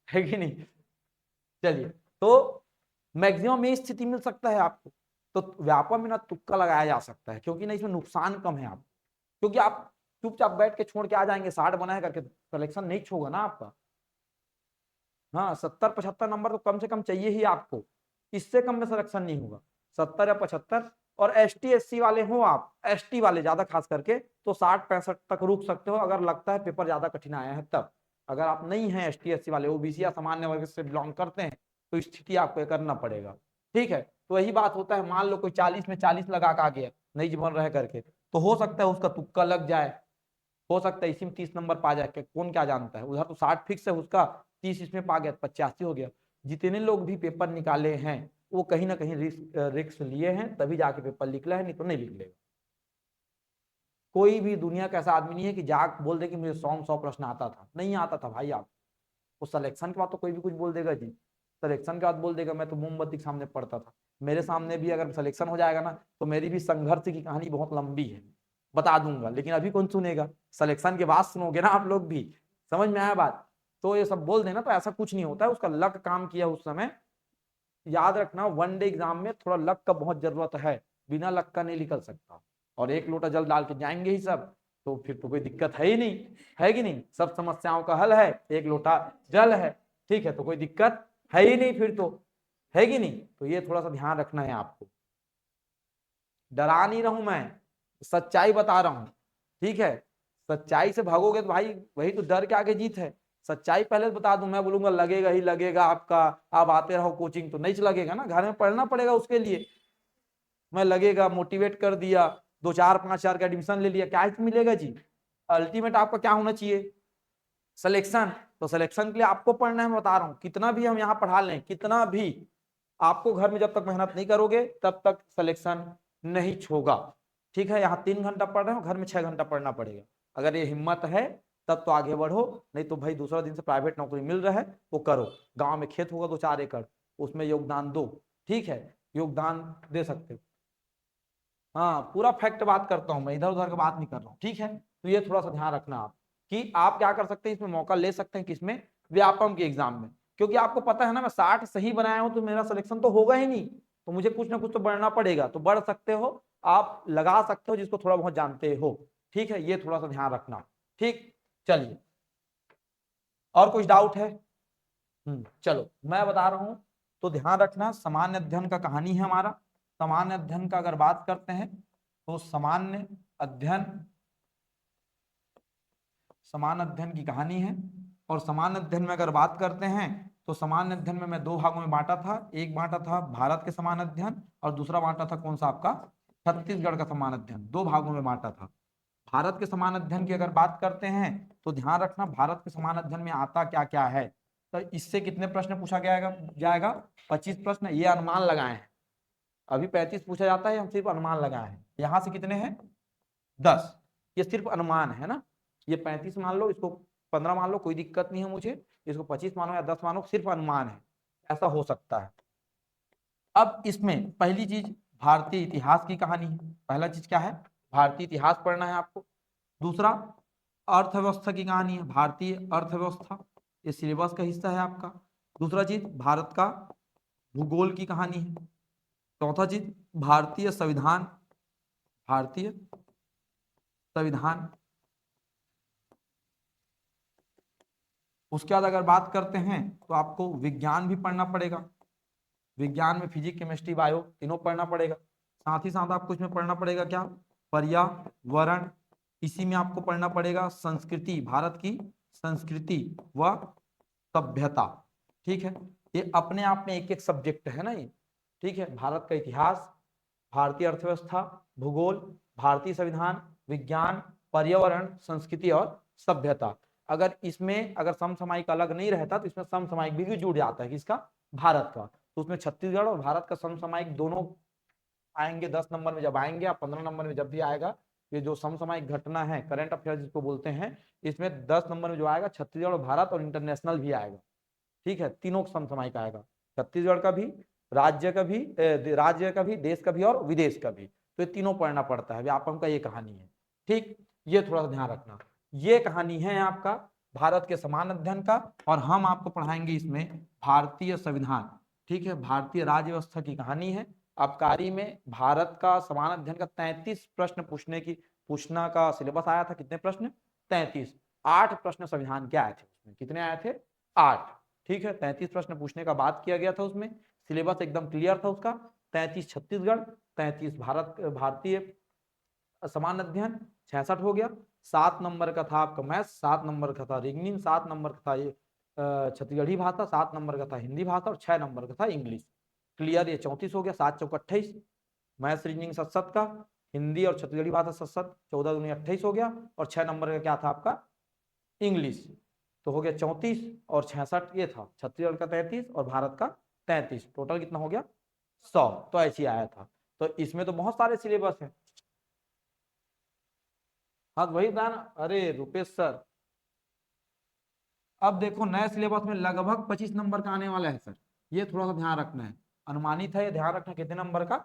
है कि नहीं। चलिए, तो मैक्सिमम ये स्थिति मिल सकता है आपको। तो व्यापम में ना तुक्का लगाया जा सकता है, क्योंकि ना इसमें नुकसान कम है आप, क्योंकि आप चुपचाप बैठ के छोड़ के आ जाएंगे 60 बनाए करके, सिलेक्शन नहीं होगा ना आपका। हाँ 70-75 नंबर तो कम से कम चाहिए ही आपको, इससे कम में सिलेक्शन नहीं होगा। 70 या 75, और ST SC वाले हो आप, ST वाले ज्यादा खास करके, तो 60-65 तक रुक सकते हो अगर लगता है पेपर ज्यादा कठिन आया है तब। अगर आप नहीं है ST SC वाले, OBC या सामान्य वर्ग से बिलोंग करते हैं, तो स्थिति आपको ये करना पड़ेगा। ठीक है, तो यही बात होता है, मान लो कोई 40 में 40 लगा के आ गया नहीं जीवन रह करके, तो हो सकता है उसका तुक्का लग जाए, हो सकता है इसी में 30 नंबर पा जाए, कौन क्या जानता है। उधर तो 60 फिक्स है उसका, 30 इसमें पा गया, 85 हो गया। जितने लोग भी पेपर निकाले हैं वो कहीं ना कहीं रिस्क लिए हैं, तभी जाके पेपर निकला है, नहीं तो नहीं निकलेगा। कोई भी दुनिया का ऐसा आदमी नहीं है कि जाक बोल दे कि मुझे 100 प्रश्न आता था, नहीं आता था भाई। आप वो सिलेक्शन के बाद तो कोई भी कुछ बोल देगा जी, सिलेक्शन के बाद बोल देगा मैं तो मोमबत्ती के सामने पढ़ता था। मेरे सामने भी अगर सिलेक्शन हो जाएगा ना, तो मेरी भी संघर्ष की कहानी बहुत लंबी है, बता दूंगा, लेकिन अभी कौन सुनेगा, सिलेक्शन के बाद सुनोगे ना आप लोग भी। समझ में आया बात। तो ये सब बोल देना, तो ऐसा कुछ नहीं होता है, उसका लक काम किया उस समय। याद रखना, वन डे एग्जाम में थोड़ा लक का बहुत जरूरत है, बिना लक का नहीं निकल सकता। और एक लोटा जल डाल के जाएंगे ही सब, तो फिर तो कोई दिक्कत है ही नहीं, है कि नहीं। सब समस्याओं का हल है एक लोटा जल है, ठीक है, तो कोई दिक्कत है ही नहीं फिर तो, है कि नहीं। तो ये थोड़ा सा ध्यान रखना है आपको। डरा नहीं रहा हूं मैं, सच्चाई बता रहा हूं, ठीक है। सच्चाई से भागोगे तो भाई वही तो डर के आगे जीत है। सच्चाई पहले बता दूं, मैं बोलूंगा लगेगा ही लगेगा आपका, आप आते रहो कोचिंग, तो नहीं लगेगा ना, घर में पढ़ना पड़ेगा उसके लिए। मैं लगेगा मोटिवेट कर दिया, 2-4-5 हजार का एडमिशन ले लिया, क्या मिलेगा जी। अल्टीमेट आपका क्या होना चाहिए, सिलेक्शन। तो सिलेक्शन के लिए आपको पढ़ना है, मैं बता रहा हूँ, कितना भी हम यहाँ पढ़ा लें, कितना भी, आपको घर में जब तक मेहनत नहीं करोगे तब तक सिलेक्शन नहीं होगा। ठीक है, यहाँ 3 घंटा पढ़ रहे हो, घर में 6 घंटा पढ़ना पड़ेगा। अगर ये हिम्मत है तब तो आगे बढ़ो, नहीं तो भाई दूसरा दिन से प्राइवेट नौकरी मिल रहा है वो करो। गांव में खेत होगा 2-4 एकड़, उसमें योगदान दो, ठीक है, योगदान दे सकते हो। हाँ पूरा फैक्ट बात करता हूँ मैं, इधर उधर का बात नहीं कर रहा हूँ, ठीक है। तो ये थोड़ा सा ध्यान रखना आप, कि आप क्या कर सकते हैं, इसमें मौका ले सकते हैं, किसमें, व्यापम के एग्जाम में। क्योंकि आपको पता है ना, मैं 60 सही बनाया हूं तो मेरा सिलेक्शन तो होगा ही नहीं, तो मुझे कुछ ना कुछ तो बढ़ना पड़ेगा। तो बढ़ सकते हो आप, लगा सकते हो जिसको थोड़ा बहुत जानते हो, ठीक है, ये थोड़ा सा ध्यान रखना। ठीक, चलिए, और कुछ डाउट है। चलो मैं बता रहा हूं, तो ध्यान रखना, सामान्य अध्ययन का कहानी है हमारा। सामान्य अध्ययन का अगर बात करते हैं, तो सामान्य अध्ययन, समान अध्ययन की कहानी है। और समान अध्ययन में अगर बात करते हैं, तो समान अध्ययन में मैं 2 भागों में बांटा था। एक बांटा था भारत के समान अध्ययन, और दूसरा बांटा था कौन सा आपका, छत्तीसगढ़ का समान अध्ययन। 2 भागों में बांटा था। भारत के समान अध्ययन की अगर बात करते हैं, तो ध्यान रखना, भारत के समान अध्ययन में आता क्या क्या है। तो इससे कितने प्रश्न पूछा जाएगा 25 प्रश्न, ये अनुमान लगाए हैं। अभी 35 पूछा जाता है, हम सिर्फ अनुमान लगाए हैं। यहाँ से कितने हैं 10, ये सिर्फ अनुमान है ना। ये 35 मान लो, इसको 15 मान लो, कोई दिक्कत नहीं है मुझे, इसको 25 मानो या 10 मानो, सिर्फ अनुमान है, ऐसा हो सकता है। अब इसमें पहली चीज भारतीय इतिहास की कहानी है। पहला चीज क्या है, भारतीय इतिहास पढ़ना है आपको। दूसरा अर्थव्यवस्था की कहानी है, भारतीय अर्थव्यवस्था, ये सिलेबस का हिस्सा है आपका। दूसरा चीज भारत का भूगोल की कहानी है। चौथा चीज भारतीय संविधान, भारतीय संविधान। उसके बाद अगर बात करते हैं, तो आपको विज्ञान भी पढ़ना पड़ेगा। विज्ञान में फिजिक्स केमिस्ट्री बायो तीनों पढ़ना पड़ेगा। साथ ही साथ आपको इसमें पढ़ना पड़ेगा क्या, पर्यावरण। इसी में आपको पढ़ना पड़ेगा संस्कृति, भारत की संस्कृति व सभ्यता, ठीक है। ये अपने आप में एक एक सब्जेक्ट है ना ये, ठीक है। भारत का इतिहास, भारतीय अर्थव्यवस्था, भूगोल, भारतीय संविधान, विज्ञान, पर्यावरण, संस्कृति और सभ्यता। अगर इसमें अगर समसामयिक अलग नहीं रहता तो इसमें समसामयिक भी जुड़ जाता है किसका, भारत का। तो उसमें छत्तीसगढ़ और भारत का समसामयिक दोनों आएंगे 10 नंबर में जब आएंगे, या 15 नंबर में जब भी आएगा। ये जो समसामयिक घटना है, करंट अफेयर जिसको बोलते हैं, इसमें 10 नंबर में जो आएगा छत्तीसगढ़ और भारत और इंटरनेशनल भी आएगा, ठीक है। तीनों समसामयिक आएगा, छत्तीसगढ़ का भी, राज्य का भी, देश का भी और विदेश का भी। तो ये तीनों पढ़ना पड़ता है। व्यापम का ये कहानी है, ठीक। ये थोड़ा सा ध्यान रखना। ये कहानी है आपका भारत के समान अध्ययन का, और हम आपको पढ़ाएंगे इसमें भारतीय संविधान, ठीक है। भारतीय राज्य व्यवस्था की कहानी है। आबकारी में भारत का समान अध्ययन का 33 प्रश्न पूछना का सिलेबस आया था। कितने प्रश्न? 33। 8 प्रश्न संविधान के आए थे उसमें। कितने आए थे? 8, ठीक है। 33 प्रश्न पूछने का बात किया गया था उसमें। सिलेबस एकदम क्लियर था उसका। 33 छत्तीसगढ़, 33 भारतीय समान अध्ययन, 66 हो गया। 7 नंबर का था आपका मैथ्स, 7 नंबर का था रीजनिंग, 7 नंबर का था ये छत्तीसगढ़ी भाषा, 7 नंबर का था हिंदी भाषा, और 6 नंबर का था इंग्लिश। क्लियर, ये 34 हो गया। 7 चौक 28, मैथ्स रीजनिंग 7 का, हिंदी और छत्तीसगढ़ी भाषा 7, 14 दूनी 28 हो गया। और 6 नंबर का क्या था आपका? इंग्लिश। तो हो गया 34, और 66 ये था छत्तीसगढ़ का 33 और भारत का 33। टोटल कितना हो गया? 100। तो ऐसे ही आया था। तो इसमें तो बहुत सारे सिलेबस है। हाँ वही था ना, अरे रुपेश सर, अब देखो नए सिलेबस में लगभग 25 नंबर का आने वाला है सर। ये थोड़ा सा ध्यान रखना है। अनुमानित है, ये ध्यान रखना कितने नंबर का?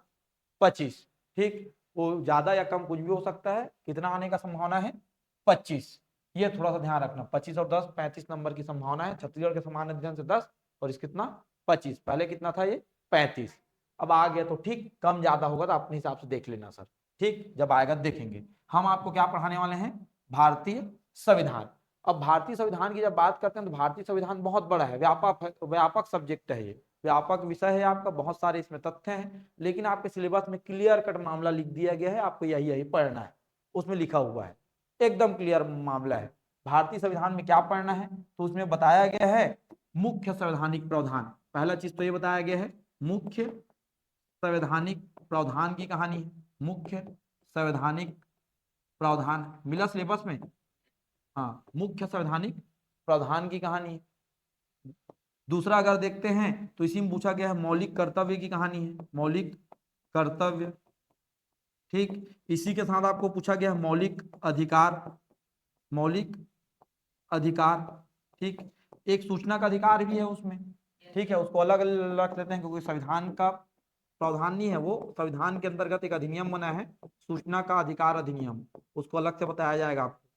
25, ठीक। वो ज्यादा या कम कुछ भी हो सकता है। कितना आने का संभावना है? 25। ये थोड़ा सा ध्यान रखना। 25 और 10, 35 नंबर की संभावना है। छत्तीसगढ़ के समान अध्ययन से 10 और इस कितना 25। पहले कितना था ये? 35। अब आ गया तो ठीक, कम ज्यादा होगा तो अपने हिसाब से देख लेना सर, ठीक। जब आएगा देखेंगे। हम आपको क्या पढ़ाने वाले हैं? भारतीय संविधान। अब भारतीय संविधान की जब बात करते हैं तो भारतीय संविधान बहुत बड़ा है, व्यापक सब्जेक्ट है ये, व्यापक विषय है आपका। बहुत सारे इसमें तथ्य हैं, लेकिन आपके सिलेबस में क्लियर कट मामला लिख दिया गया है, आपको यही यही पढ़ना है। उसमें लिखा हुआ है, एकदम क्लियर मामला है। भारतीय संविधान में क्या पढ़ना है? तो उसमें बताया गया है मुख्य संवैधानिक प्रावधान। पहला चीज तो ये बताया गया है, मुख्य संवैधानिक प्रावधान की कहानी है। मुख्य संवैधानिक प्रावधान मिला सिलेबस में? हाँ, मुख्य संवैधानिक प्रावधान की कहानी है। दूसरा अगर देखते हैं तो इसी में पूछा गया है मौलिक कर्तव्य की कहानी है। मौलिक कर्तव्य, ठीक। इसी के साथ आपको पूछा गया है मौलिक अधिकार। मौलिक अधिकार, ठीक। एक सूचना का अधिकार भी है उसमें, ठीक है। उसको अलग अलग रख लेते हैं क्योंकि संविधान का प्रावधान नहीं है वो, संविधान के अंतर्गत एक अधिनियम बना है, सूचना का अधिकार अधिनियम। उसको अलग से बताया जाएगा आपको,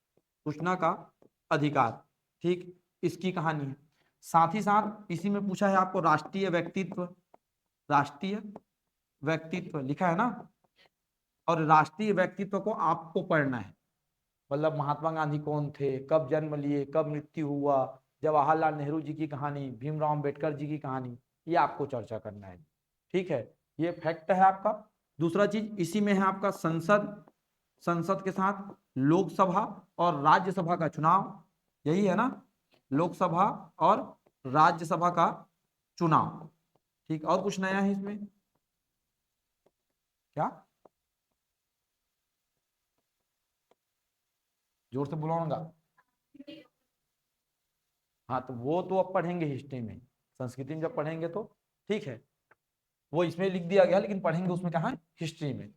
सूचना का अधिकार, ठीक। इसकी कहानी है। साथ ही साथ इसी में पूछा है आपको राष्ट्रीय व्यक्तित्व। राष्ट्रीय व्यक्तित्व लिखा है ना, और राष्ट्रीय व्यक्तित्व को आपको पढ़ना है। मतलब महात्मा गांधी कौन थे, कब जन्म लिए, कब मृत्यु हुआ, जवाहरलाल नेहरू जी की कहानी, भीमराव अम्बेडकर जी की कहानी, ये आपको चर्चा करना है, ठीक है। ये फैक्ट है आपका। दूसरा चीज इसी में है आपका संसद। संसद के साथ लोकसभा और राज्यसभा का चुनाव, यही है ना, लोकसभा और राज्यसभा का चुनाव, ठीक। और कुछ नया है इसमें क्या? जोर से बुलाऊंगा। हाँ तो वो तो अब पढ़ेंगे हिस्ट्री में, संस्कृति में जब पढ़ेंगे तो ठीक है। वो इसमें लिख दिया गया लेकिन पढ़ेंगे उसमें कहाँ? हिस्ट्री में।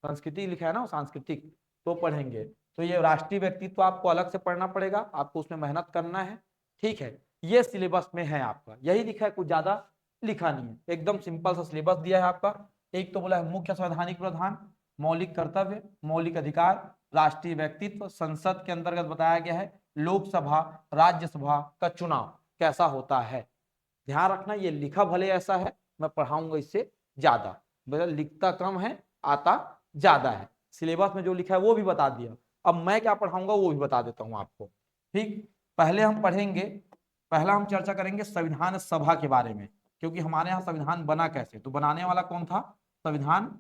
संस्कृति लिखा है ना, सांस्कृतिक, तो पढ़ेंगे। तो ये राष्ट्रीय व्यक्तित्व आपको अलग से पढ़ना पड़ेगा, आपको उसमें मेहनत करना है, ठीक है। ये सिलेबस में है आपका, यही लिखा है, कुछ ज्यादा लिखा नहीं है। एकदम सिंपल सा सिलेबस दिया है आपका। एक तो बोला है मुख्य संवैधानिक प्रावधान, मौलिक कर्तव्य, मौलिक अधिकार, राष्ट्रीय व्यक्तित्व, संसद के अंतर्गत बताया गया है लोकसभा राज्यसभा का चुनाव कैसा होता है। ध्यान रखना, ये लिखा भले ऐसा है, मैं पढ़ाऊंगा इससे ज्यादा, मतलब लिखता कम है आता ज्यादा है। सिलेबस में जो लिखा है वो भी बता दिया, अब मैं क्या पढ़ाऊंगा वो भी बता देता हूं आपको, ठीक। पहले हम पढ़ेंगे, पहला हम चर्चा करेंगे संविधान सभा के बारे में, क्योंकि हमारे यहाँ संविधान बना कैसे, तो बनाने वाला कौन था? संविधान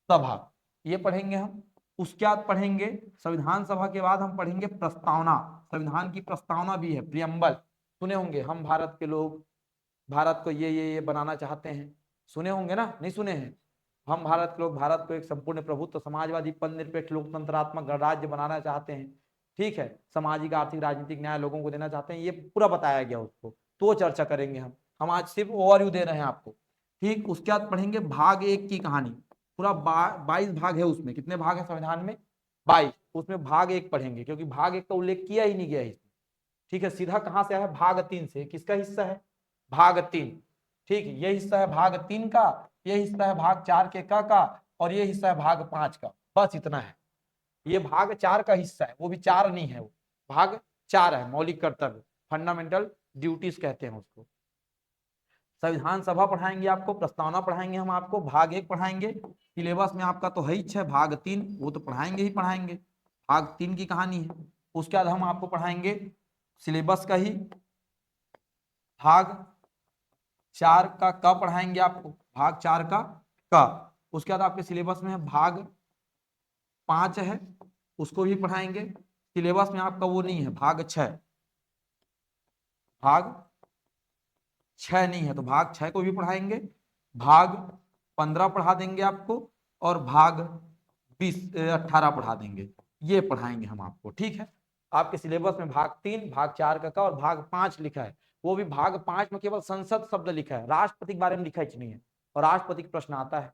सभा, ये पढ़ेंगे हम। उसके बाद पढ़ेंगे संविधान सभा के बाद हम पढ़ेंगे प्रस्तावना। संविधान की प्रस्तावना भी है, प्रियम्बल, सुने होंगे, हम भारत के लोग भारत को ये बनाना चाहते हैं, सुने होंगे ना, नहीं सुने हैं? हम भारत के लोग भारत को एक संपूर्ण प्रभुत्व समाजवादी पद निरपेक्ष लोकतंत्रात्मक गणराज्य बनाना चाहते हैं, ठीक है, सामाजिक आर्थिक राजनीतिक न्याय लोगों को देना चाहते हैं, ये पूरा बताया गया उसको, तो चर्चा करेंगे हम आज सिर्फ ओवरव्यू दे रहे हैं आपको, ठीक। उसके बाद पढ़ेंगे भाग 1 की कहानी, पूरा 22 भाग है उसमें, कितने भाग है संविधान में? 22। उसमें भाग 1 पढ़ेंगे क्योंकि भाग 1 का उल्लेख किया ही नहीं गया है, ठीक है। सीधा कहां से आया? भाग 3 से। किसका हिस्सा है? भाग 3, ठीक। ये हिस्सा है भाग 3 का, ये हिस्सा है भाग 4 के का और ये हिस्सा है भाग 5 का, बस इतना है। ये भाग 4 का हिस्सा है, वो भी 4 नहीं है, वो भाग 4 है। मौलिक कर्तव्य, फंडामेंटल ड्यूटीज कहते हैं उसको। संविधान सभा पढ़ाएंगे आपको, प्रस्तावना पढ़ाएंगे हम आपको, भाग 1 पढ़ाएंगे, सिलेबस में आपका तो है ही है भाग 3, वो तो पढ़ाएंगे ही पढ़ाएंगे, भाग 3 की कहानी है। उसके बाद हम आपको पढ़ाएंगे सिलेबस का ही भाग 4 का पढ़ाएंगे आपको, भाग 4 का। उसके बाद आपके सिलेबस में है भाग 5 है, उसको भी पढ़ाएंगे। सिलेबस में आपका वो नहीं है, भाग 6, भाग 6 नहीं है, तो भाग 6 को भी पढ़ाएंगे, भाग 15 पढ़ा देंगे आपको और भाग 18 पढ़ा देंगे, ये पढ़ाएंगे हम आपको, ठीक है। आपके सिलेबस में भाग 3, भाग 4 का और भाग 5 लिखा है, वो भी भाग 5 में केवल संसद शब्द लिखा है, राष्ट्रपति के बारे में लिखा ही नहीं है, और राष्ट्रपति का प्रश्न आता है,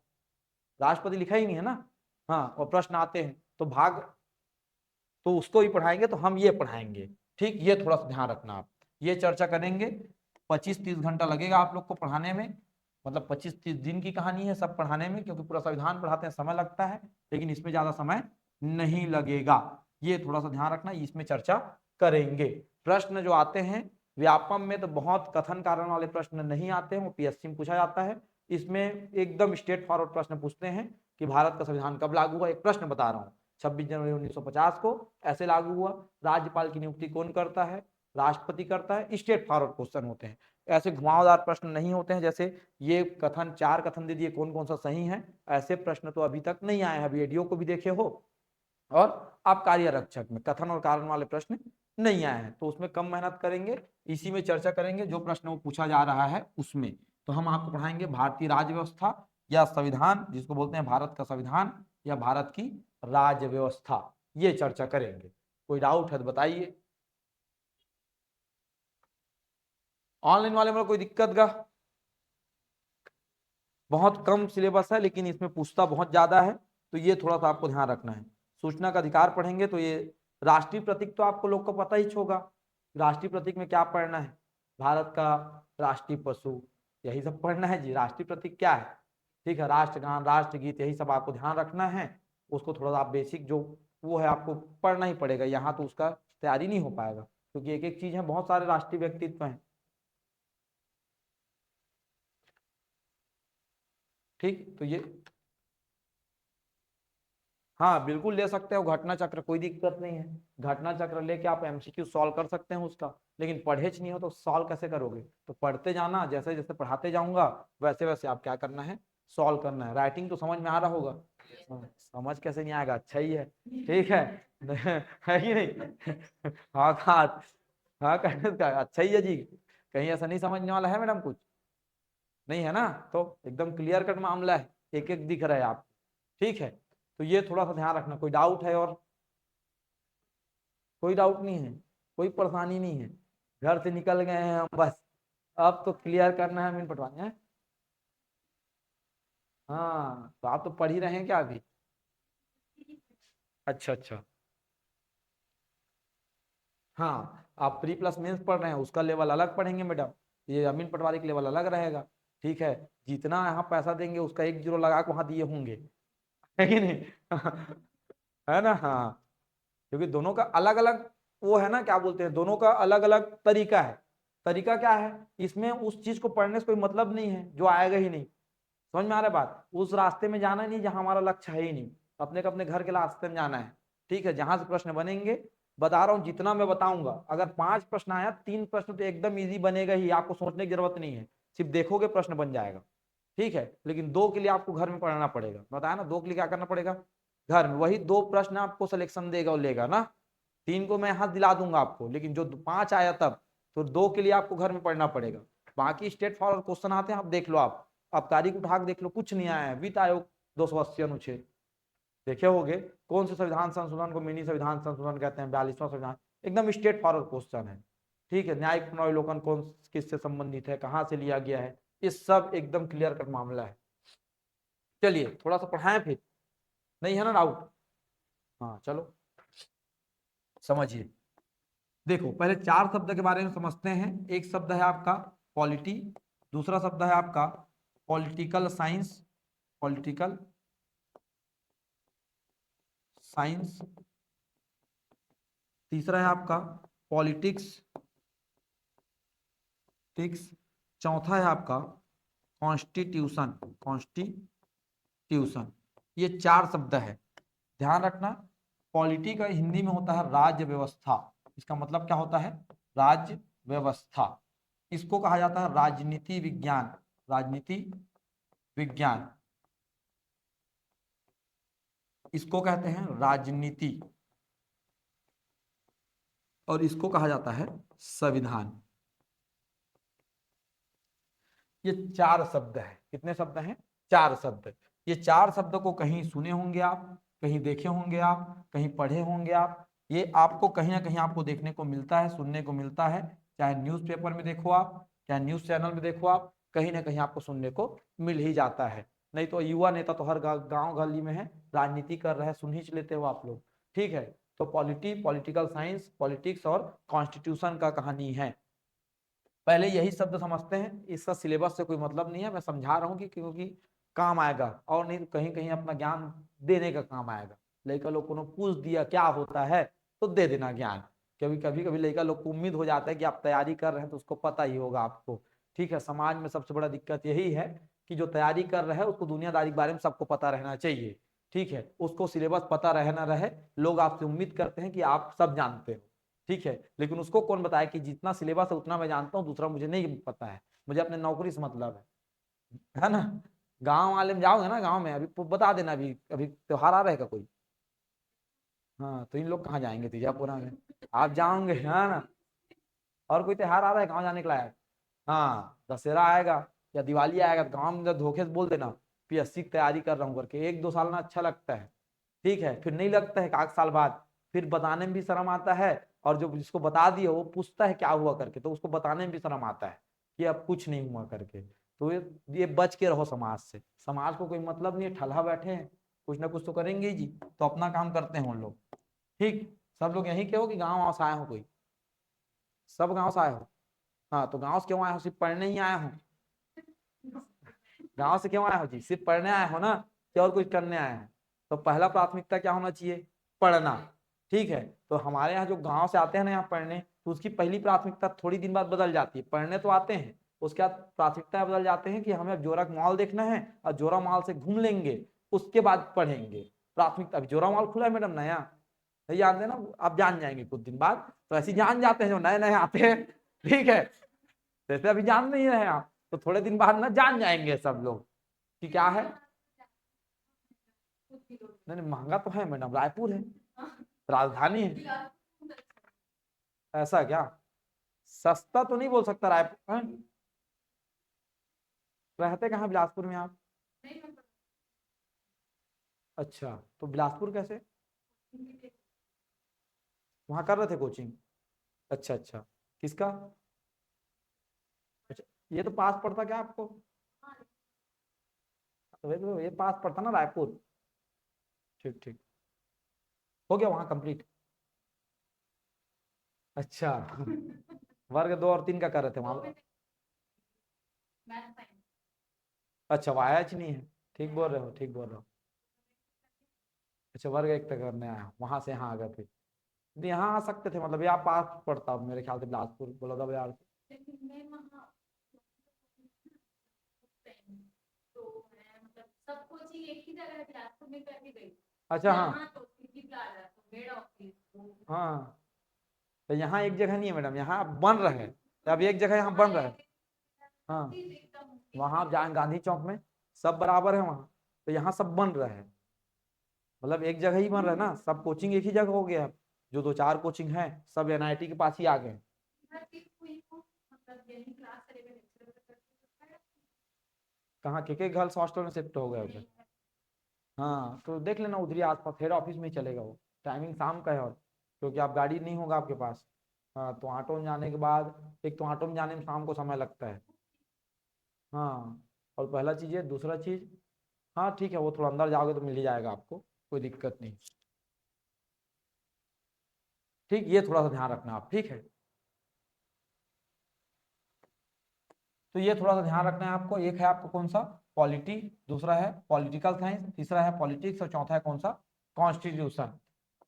राष्ट्रपति लिखा ही नहीं है ना, हाँ, और प्रश्न आते हैं तो भाग, तो उसको ही पढ़ाएंगे, तो हम ये पढ़ाएंगे, ठीक। ये थोड़ा सा ध्यान रखना आप, ये चर्चा करेंगे। 25-30 घंटा लगेगा आप लोग को पढ़ाने में, मतलब 25-30 दिन की कहानी है सब पढ़ाने में, क्योंकि पूरा संविधान पढ़ाते हैं समय लगता है, लेकिन इसमें ज्यादा समय नहीं लगेगा, ये थोड़ा सा ध्यान रखना, इसमें चर्चा करेंगे। प्रश्न जो आते हैं व्यापम में तो बहुत कथन कारण वाले प्रश्न नहीं आते हैं, वो पीएससी में पूछा जाता है, इसमें एकदम स्ट्रेट फॉरवर्ड प्रश्न पूछते हैं कि भारत का संविधान कब लागू हुआ, एक प्रश्न बता रहा हूँ, 26 जनवरी 1950 को ऐसे लागू हुआ, राज्यपाल की नियुक्ति कौन करता है? राष्ट्रपति करता है, स्ट्रेट फॉरवर्ड क्वेश्चन होते हैं, ऐसे घुमावदार प्रश्न नहीं होते हैं, जैसे ये कथन 4 कथन दे दिए, कौन कौन सा सही है, ऐसे प्रश्न तो अभी तक नहीं आए हैं, वीडियो को भी देखे हो, और आप कार्यरक्षक में कथन और कारण वाले प्रश्न नहीं आए हैं, तो उसमें कम मेहनत करेंगे, इसी में चर्चा करेंगे, जो प्रश्न वो पूछा जा रहा है उसमें। तो हम आपको पढ़ाएंगे भारतीय राज्य व्यवस्था या संविधान, जिसको बोलते हैं भारत का संविधान या भारत की राज्य व्यवस्था, ये चर्चा करेंगे। कोई डाउट है तो बताइए। ऑनलाइन वाले में कोई दिक्कत का? बहुत कम सिलेबस है, लेकिन इसमें पूछता बहुत ज्यादा है, तो ये थोड़ा सा आपको ध्यान रखना है। सूचना का अधिकार पढ़ेंगे तो ये राष्ट्रीय प्रतीक तो आपको लोग को पता ही होगा, राष्ट्रीय प्रतीक में क्या पढ़ना है? भारत का राष्ट्रीय पशु, यही सब पढ़ना है जी। राष्ट्रीय प्रतीक क्या है? ठीक है, राष्ट्रगान, राष्ट्रगीत, यही सब आपको ध्यान रखना है। उसको थोड़ा सा आप बेसिक जो वो है आपको पढ़ना ही पड़ेगा, यहाँ तो उसका तैयारी नहीं हो पाएगा, क्योंकि एक एक चीज है, बहुत सारे राष्ट्रीय व्यक्तित्व हैं, ठीक। तो ये हाँ बिल्कुल ले सकते हो घटना चक्र, कोई दिक्कत नहीं है, घटना चक्र लेके आप एमसीक्यू सॉल्व कर सकते हैं उसका, लेकिन पढ़े नहीं हो तो सॉल्व कैसे करोगे? तो पढ़ते जाना, जैसे जैसे पढ़ाते जाऊंगा वैसे वैसे आप क्या करना है, सॉल्व करना है। राइटिंग तो समझ में आ रहा होगा? समझ कैसे नहीं आएगा, अच्छा ही है, ठीक है है कि नहीं हाँ हाँ हाँ अच्छा ही है जी, कहीं ऐसा नहीं समझने वाला है मैडम कुछ? नहीं है ना, तो एकदम क्लियर कट मामला है, एक एक दिख रहा है आप, ठीक है। तो ये थोड़ा सा ध्यान रखना। कोई डाउट है? और कोई डाउट नहीं है, कोई परेशानी नहीं है, घर से निकल गए हैं हम बस, अब तो क्लियर करना है मीन पटवानी है। हाँ तो आप तो पढ़ ही रहे हैं क्या अभी? अच्छा अच्छा, हाँ आप प्री प्लस मेंस पढ़ रहे हैं, उसका लेवल अलग पढ़ेंगे मैडम, ये अमीन पटवारी का लेवल अलग रहेगा, ठीक है। जितना यहाँ पैसा देंगे उसका 1 जीरो लगा के वहां दिए होंगे, है कि नहीं है ना, हाँ, क्योंकि दोनों का अलग अलग वो है ना, क्या बोलते हैं, दोनों का अलग अलग तरीका है। तरीका क्या है? इसमें उस चीज को पढ़ने से कोई मतलब नहीं है जो आएगा ही नहीं, समझ में आ रहा है बात? उस रास्ते में जाना नहीं जहां हमारा लक्ष्य है ही नहीं, अपने घर के रास्ते में जाना है, ठीक है। जहां से प्रश्न बनेंगे, बता रहा हूं जितना मैं बताऊंगा, अगर 5 प्रश्न आया, 3 प्रश्न तो एकदम इजी बनेगा ही, आपको सोचने की जरूरत नहीं है, सिर्फ देखोगे प्रश्न बन जाएगा, ठीक है। लेकिन 2 के लिए आपको घर में पढ़ना पड़ेगा, बताया ना, 2 के लिए क्या करना पड़ेगा? घर में वही 2 प्रश्न आपको सिलेक्शन देगा और लेगा ना, 3 को मैं यहाँ दिला दूंगा आपको, लेकिन जो 5 आया तब, तो 2 के लिए आपको घर में पढ़ना पड़ेगा। बाकी स्ट्रेट फॉरवर्ड क्वेश्चन आते हैं, आप देख लो, आप तारीख उठा के देख लो, कुछ नहीं आया है। वित्त आयोग 280 अनुच्छेद देखे होगे। कौन से संविधान संशोधन को मिनी संविधान संशोधन कहते हैं? 42वां संविधान। एकदम स्ट्रेट फॉरवर्ड क्वेश्चन है, ठीक है। न्यायिक पुनर्विलोकन कौन किससे संबंधित है, कहां से लिया गया है, ये सब एकदम क्लियर कट मामला है। चलिए थोड़ा सा पढ़ाएं फिर, नहीं है ना डाउट? हाँ चलो समझिए। देखो पहले 4 शब्द के बारे में समझते हैं। एक शब्द है आपका पॉलिटी, दूसरा शब्द है आपका पॉलिटिकल साइंस, पॉलिटिकल साइंस, तीसरा है आपका पॉलिटिक्स, टिक्स, चौथा है आपका कॉन्स्टिट्यूशन, कॉन्स्टिट्यूशन। ये 4 शब्द है, ध्यान रखना। पॉलिटी का हिंदी में होता है राज्य व्यवस्था, इसका मतलब क्या होता है? राज्य व्यवस्था। इसको कहा जाता है राजनीति विज्ञान, राजनीति विज्ञान, इसको कहते हैं राजनीति, और इसको कहा जाता है संविधान। ये 4 शब्द है। कितने शब्द हैं? 4 शब्द। ये 4 शब्द को कहीं सुने होंगे आप, कहीं देखे होंगे आप, कहीं पढ़े होंगे आप। ये आपको कहीं ना कहीं आपको देखने को मिलता है, सुनने को मिलता है, चाहे न्यूज़पेपर में देखो आप, चाहे न्यूज़ चैनल में देखो आप, कहीं ना कहीं आपको सुनने को मिल ही जाता है। नहीं तो युवा नेता तो हर गांव गली में है, राजनीति कर रहे हैं, सुन ही लेते हो आप लोग, ठीक है। तो पॉलिटी, पॉलिटिकल साइंस, पॉलिटिक्स और कॉन्स्टिट्यूशन का कहानी है। पहले यही शब्द समझते हैं, इसका सिलेबस से कोई मतलब नहीं है, मैं समझा रहा हूँ कि क्योंकि काम आएगा, और नहीं कहीं कहीं अपना ज्ञान देने का काम आएगा। लड़का लोग को पूछ दिया क्या होता है तो दे देना ज्ञान। कभी कभी कभी लड़का लोग को उम्मीद हो जाता है कि आप तैयारी कर रहे हैं तो उसको पता ही होगा आपको, ठीक है। समाज में सबसे बड़ा दिक्कत यही है कि जो तैयारी कर रहा है उसको दुनियादारी के बारे में सबको पता रहना चाहिए, ठीक है। उसको सिलेबस पता रहे ना रहे, लोग आपसे उम्मीद करते हैं कि आप सब जानते हो, ठीक है। लेकिन उसको कौन बताया कि जितना सिलेबस है उतना मैं जानता हूँ, दूसरा मुझे नहीं पता है, मुझे अपने नौकरी से मतलब है ना। गांव वाले में जाओगे ना, गांव में अभी बता देना, अभी अभी त्योहार आ रहा है का कोई? हाँ तो इन लोग कहाँ जाएंगे तीजापुरा में, आप जाओगे है ना। और कोई त्योहार आ रहा है गाँव जाने के लायक? हाँ दशहरा आएगा या दिवाली आएगा, तो गाँव में धोखे से बोल देना पीएससी की तैयारी कर रहा हूँ करके, 1-2 साल ना अच्छा लगता है, ठीक है। फिर नहीं लगता है 1 साल बाद, फिर बताने में भी शर्म आता है, और जो जिसको बता दिया वो पूछता है क्या हुआ करके, तो उसको बताने में भी शर्म आता है कि अब कुछ नहीं हुआ करके। तो ये बच के रहो समाज से, समाज को कोई मतलब नहीं है, ठल्हा बैठे हैं, कुछ ना कुछ तो करेंगे ही जी, तो अपना काम करते हैं उन लोग, ठीक। सब लोग यही कहो कि गाँव से आए हो कोई? सब गाँव से आए हो? हाँ तो गाँव से क्यों आए हो? सिर्फ पढ़ने ही आए हो? गाँव से क्यों आए हो जी? सिर्फ पढ़ने आए हो ना, कि और कुछ करने आए हैं? तो पहला प्राथमिकता क्या होना चाहिए? पढ़ना, ठीक है। तो हमारे यहाँ जो गांव से आते हैं ना यहाँ पढ़ने, तो उसकी पहली प्राथमिकता थोड़ी दिन बाद बदल जाती है। पढ़ने तो आते हैं, उसके बाद प्राथमिकता बदल जाते हैं कि हमें जोरा मॉल देखना है और जोरा मॉल से घूम लेंगे, उसके बाद पढ़ेंगे। प्राथमिकता, अभी जोरा मॉल खुला है मैडम नया, नहीं जानते ना, आप जान जाएंगे कुछ दिन बाद, तो ऐसे जान जाते हैं जो नए नए आते हैं, ठीक है। जैसे अभी जान नहीं रहे आप, तो थोड़े दिन बाद ना जान जाएंगे सब लोग कि क्या है। नहीं नहीं महंगा तो है मैडम, रायपुर है, राजधानी है। ऐसा क्या? सस्ता तो नहीं बोल सकता रायपुर, रहते कहाँ बिलासपुर में आप? अच्छा तो बिलासपुर कैसे? वहां कर रहे थे कोचिंग? अच्छा अच्छा, किसका? अच्छा, ये तो पास पड़ता क्या आपको? तो वैसे तो ये पास पड़ता ना रायपुर, ठीक ठीक। हो गया वहां कंप्लीट? अच्छा वर्ग 2 और 3 का कर रहे थे वहां? अच्छा वायाच नहीं है, ठीक बोल रहे हो, ठीक बोल रहे हो। अच्छा वर्ग 1 तक करने आया, वहां से यहाँ आ गए थे। नहीं, यहाँ आ सकते थे, मतलब ये आप पास पड़ता मेरे ख्याल से बिलासपुर बलौदा बाजार से। अच्छा हाँ हाँ। तो यहाँ एक जगह नहीं है मैडम, यहाँ बन रहे हैं, अब एक जगह यहाँ बन रहा है। हाँ वहां आप जाए गांधी चौक में, सब बराबर है वहाँ, तो यहाँ सब बन रहा है, मतलब एक जगह ही बन रहा है ना, सब कोचिंग एक ही जगह हो गया। जो 2-4 कोचिंग है सब एनआईटी के पास ही आ गए। कहाँ के गर्ल्स हॉस्टल में शिफ्ट हो गए हो क्या? हाँ तो देख लेना उधर ही आसपास हेड ऑफिस में ही चलेगा वो, टाइमिंग शाम का है, और क्योंकि आप गाड़ी नहीं होगा आपके पास। हाँ तो ऑटो में जाने के बाद, एक तो ऑटो में जाने में शाम को समय लगता है। हाँ और पहला चीज़ है, दूसरा चीज़, हाँ ठीक है वो थोड़ा अंदर जाओगे तो मिल ही जाएगा आपको, कोई दिक्कत नहीं। ठीक, ये थोड़ा सा ध्यान रखना आप, ठीक है। तो ये थोड़ा सा ध्यान रखना है आपको। एक है आपका कौन सा, पॉलिटी, दूसरा है पॉलिटिकल साइंस, तीसरा है पॉलिटिक्स, और चौथा है कौन सा, कॉन्स्टिट्यूशन।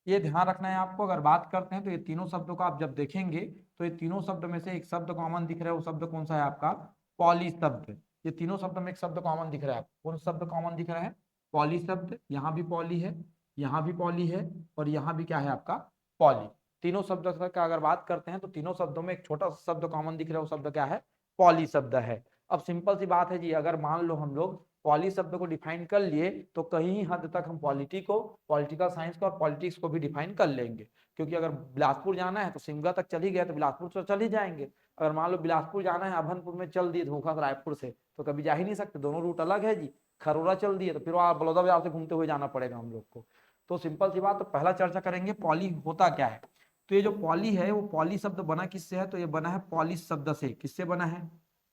ये ध्यान रखना है आपको। अगर बात करते हैं तो ये तीनों शब्दों का आप जब देखेंगे तो ये तीनों शब्द में से एक शब्द कॉमन दिख रहा है, वो शब्द कौन सा है आपका, पॉली शब्द। ये तीनों शब्द में एक शब्द कॉमन दिख रहा है, कौन शब्द कॉमन दिख रहा है, पॉली शब्द। यहाँ भी पॉली है, यहाँ भी पॉली है, और यहाँ भी क्या है आपका, पॉली। तीनों शब्द का अगर बात करते हैं तो तीनों शब्दों में एक छोटा सा शब्द कॉमन दिख रहा है, वो शब्द क्या है, पॉली शब्द है। अब सिंपल सी बात है जी, अगर मान लो हम लोग पॉली शब्द को डिफाइन कर लिए तो कहीं हद तक हम पॉलिटी को, पॉलिटिकल साइंस को और पॉलिटिक्स को भी डिफाइन कर लेंगे। क्योंकि अगर बिलासपुर जाना है तो सिमगा तक चल ही गया तो बिलासपुर से चल ही जाएंगे। अगर मान लो बिलासपुर जाना है अभनपुर में चल दिए धोखा रायपुर से, तो कभी जा ही नहीं सकते, दोनों रूट अलग है जी। खरोरा चल दिए तो फिर वहां बलौदा बाजार से घूमते हुए जाना पड़ेगा हम लोग को। तो सिंपल सी बात, तो पहला चर्चा करेंगे पॉली होता क्या है। तो ये जो पॉली है वो पॉली शब्द बना किससे है, तो ये बना है पॉलिश शब्द से। किससे बना है,